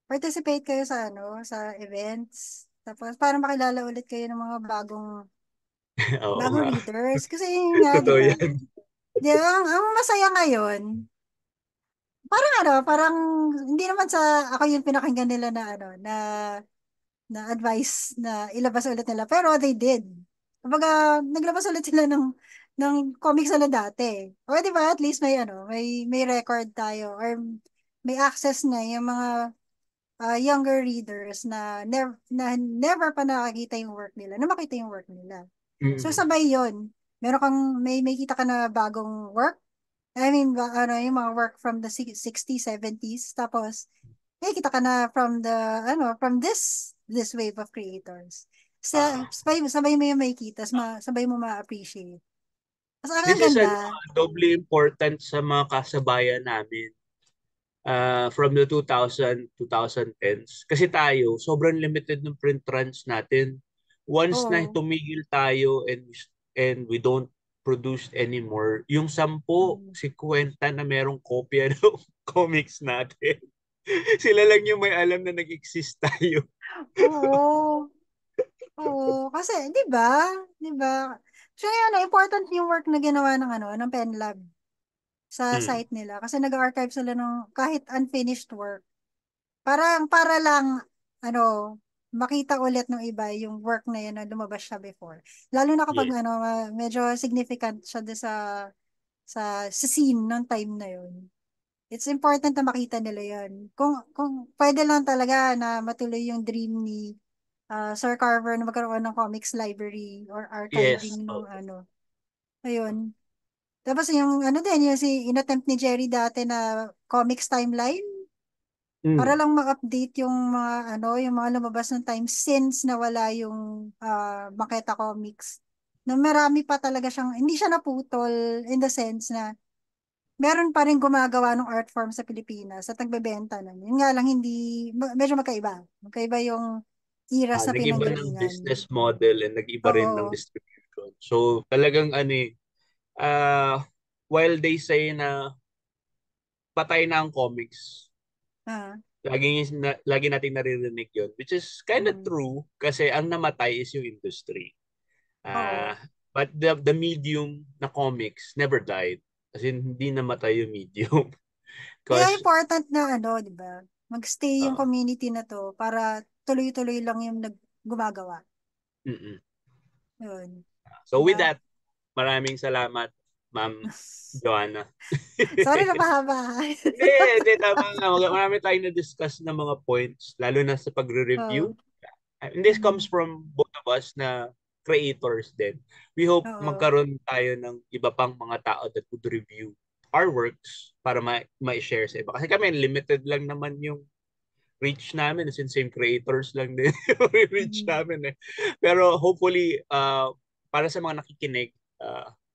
participate kayo sa ano, sa events. Tapos para makilala ulit kayo ng mga Oo bagong nga. readers. Kasi yun nga, di Totoo ba? yan. Di ba, ang masaya ngayon, parang ano, parang hindi naman sa ako yung pinakinggan nila na ano, na advice na ilabas ulit nila. Pero they did. Kumbaga, naglabas ulit sila ng comics nila dati. O di ba, at least may ano, may record tayo or may access na yung mga younger readers na never pa nakakita yung work nila, na makita yung work nila. So Mm. sabay yon. Meron kang may kita ka na bagong work. I mean, ano, yung mga work from the 60s, 70s. Tapos, kita ka na from the, ano, from this wave of creators. Sabay mo yung makikita, sabay mo ma-appreciate. Mas ang This is ano, ganda. doubly important sa mga kasabayan namin from the 2000, 2010s. Kasi tayo, sobrang limited ng print runs natin. Once na Oo. tumigil tayo and we don't produce anymore, yung 10, Mm. 50 na merong kopya ng comics natin. Sila lang yung may alam na nag-exist tayo. Oo. Oo. Kasi, di ba? Di ba? So, yan, important yung work na ginawa ng, ano, ng PenLab sa Mm. site nila. Kasi nag-archive sila ng kahit unfinished work. Para lang, ano, makita ulit ng iba yung work na yun na lumabas siya before. Lalo na kapag Yeah. ano, medyo significant siya sa scene ng time na yun. It's important na makita nila yun. Kung pwede lang talaga na matuloy yung dream ni Sir Carver na magkaroon ng comics library or Yes. archiving Oh. nung ano. Ayun. Tapos yung ano din, yung inattempt ni Jerry dati na comics timeline, para Mm. lang ma-update yung mga ano, yung mga lumabas ng time since nawala yung Maketa Comics. Na marami pa talaga siyang, hindi siya naputol in the sense na meron pa rin gumagawa ng art form sa Pilipinas at nagbebenta nun. Yun nga lang hindi, medyo magkaiba. Magkaiba yung eras na Nag-iba ng pinanggalingan. business model and nag-iba rin ng Oo. distribution. So talagang ano uh, while they say na patay na ang comics, Ah, lagi nating naririnig yun, which is kind of mm, true kasi ang namatay is yung industry. oo. But the medium na comics never died. As in, hindi namatay yung medium. Kaya Because, important na ano, di ba? Magstay yung uh, community na to para tuloy-tuloy lang yung gumagawa. mm-mm. Yun. So Di with ba? that, maraming salamat, Ma'am Joanna. Sorry na pahaba. Hindi, hindi, tama nga. Marami tayong na-discuss na mga points, lalo na sa pagre-review. Oo. And this comes Mm. from both of us na creators din. We hope Oo. magkaroon tayo ng iba pang mga tao that would review our works para ma-share sa iba. Kasi kami, limited lang naman yung reach namin since same creators lang din yung reach Mm. namin eh. Pero hopefully, para sa mga nakikinig,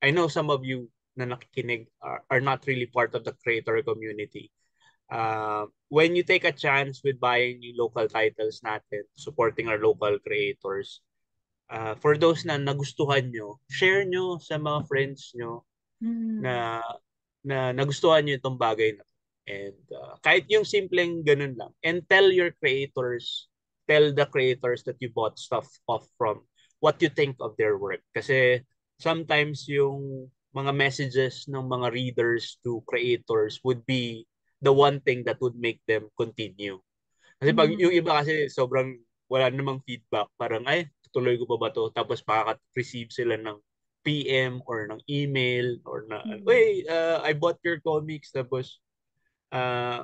I know some of you na nakikinig are not really part of the creator community. When you take a chance with buying yung local titles natin, supporting our local creators, for those na nagustuhan nyo, share nyo sa mga friends nyo Mm. na nagustuhan nyo itong bagay na to. And kahit yung simpleng ganun lang. And tell the creators that you bought stuff off from what you think of their work. Kasi sometimes yung mga messages ng mga readers to creators would be the one thing that would make them continue. Kasi pag yung Mm. iba kasi sobrang wala namang feedback, parang ay, tuloy ko pa ba to? Tapos makaka-receive sila ng PM or ng email or na, Mm. wait, I bought your comics, tapos uh,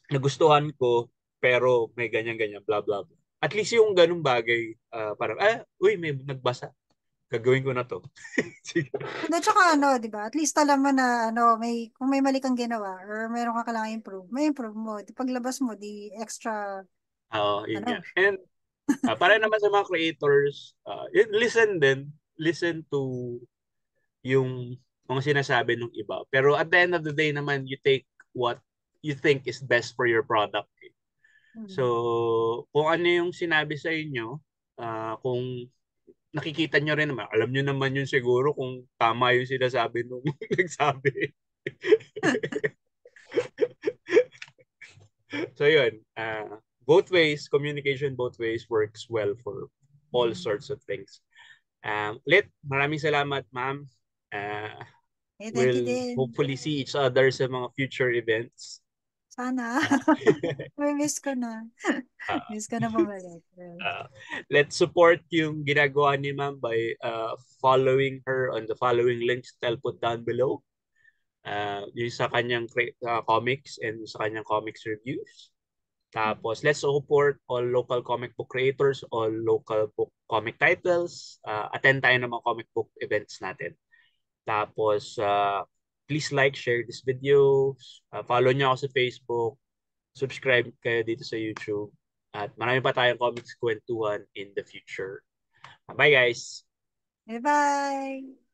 nagustuhan ko, pero may ganyan-ganyan, blah, blah, blah. At least yung ganung bagay, parang, uy, may nagbasa. Gagawin ko na to. Sige. Hindi, tsaka ano, di ba? At least alam mo na, ano, kung may mali kang ginawa or meron ka kailangan improve, may improve mo. Di paglabas mo, di extra, Oo, yun ano. nga. And para naman sa mga creators, listen din. Listen to yung mga sinasabi ng iba. Pero at the end of the day naman, you take what you think is best for your product. Mm. So, kung ano yung sinabi sa inyo, kung nakikita nyo rin naman, alam nyo naman yun siguro kung tama yung sinasabi nung nagsabi. So, yun. Both ways, communication both ways works well for all Mm. sorts of things. Maraming salamat, ma'am. Eh, thank you We'll din. hopefully see each other sa mga future events. Sana. Uh, May miss ko na. uh, Miss ko na bumalik. uh, let's support yung ginagawa ni ma'am by following her on the following links that I'll put down below. Yung sa kanyang comics and sa kanyang comics reviews. Tapos, let's support all local comic book creators, all local book comic titles. Attend tayo ng mga comic book events natin. Tapos, please like, share this video. Follow niyo ako sa Facebook. Subscribe kayo dito sa YouTube. At marami pa tayong comics kwentuhan in the future. Bye guys! Bye-bye!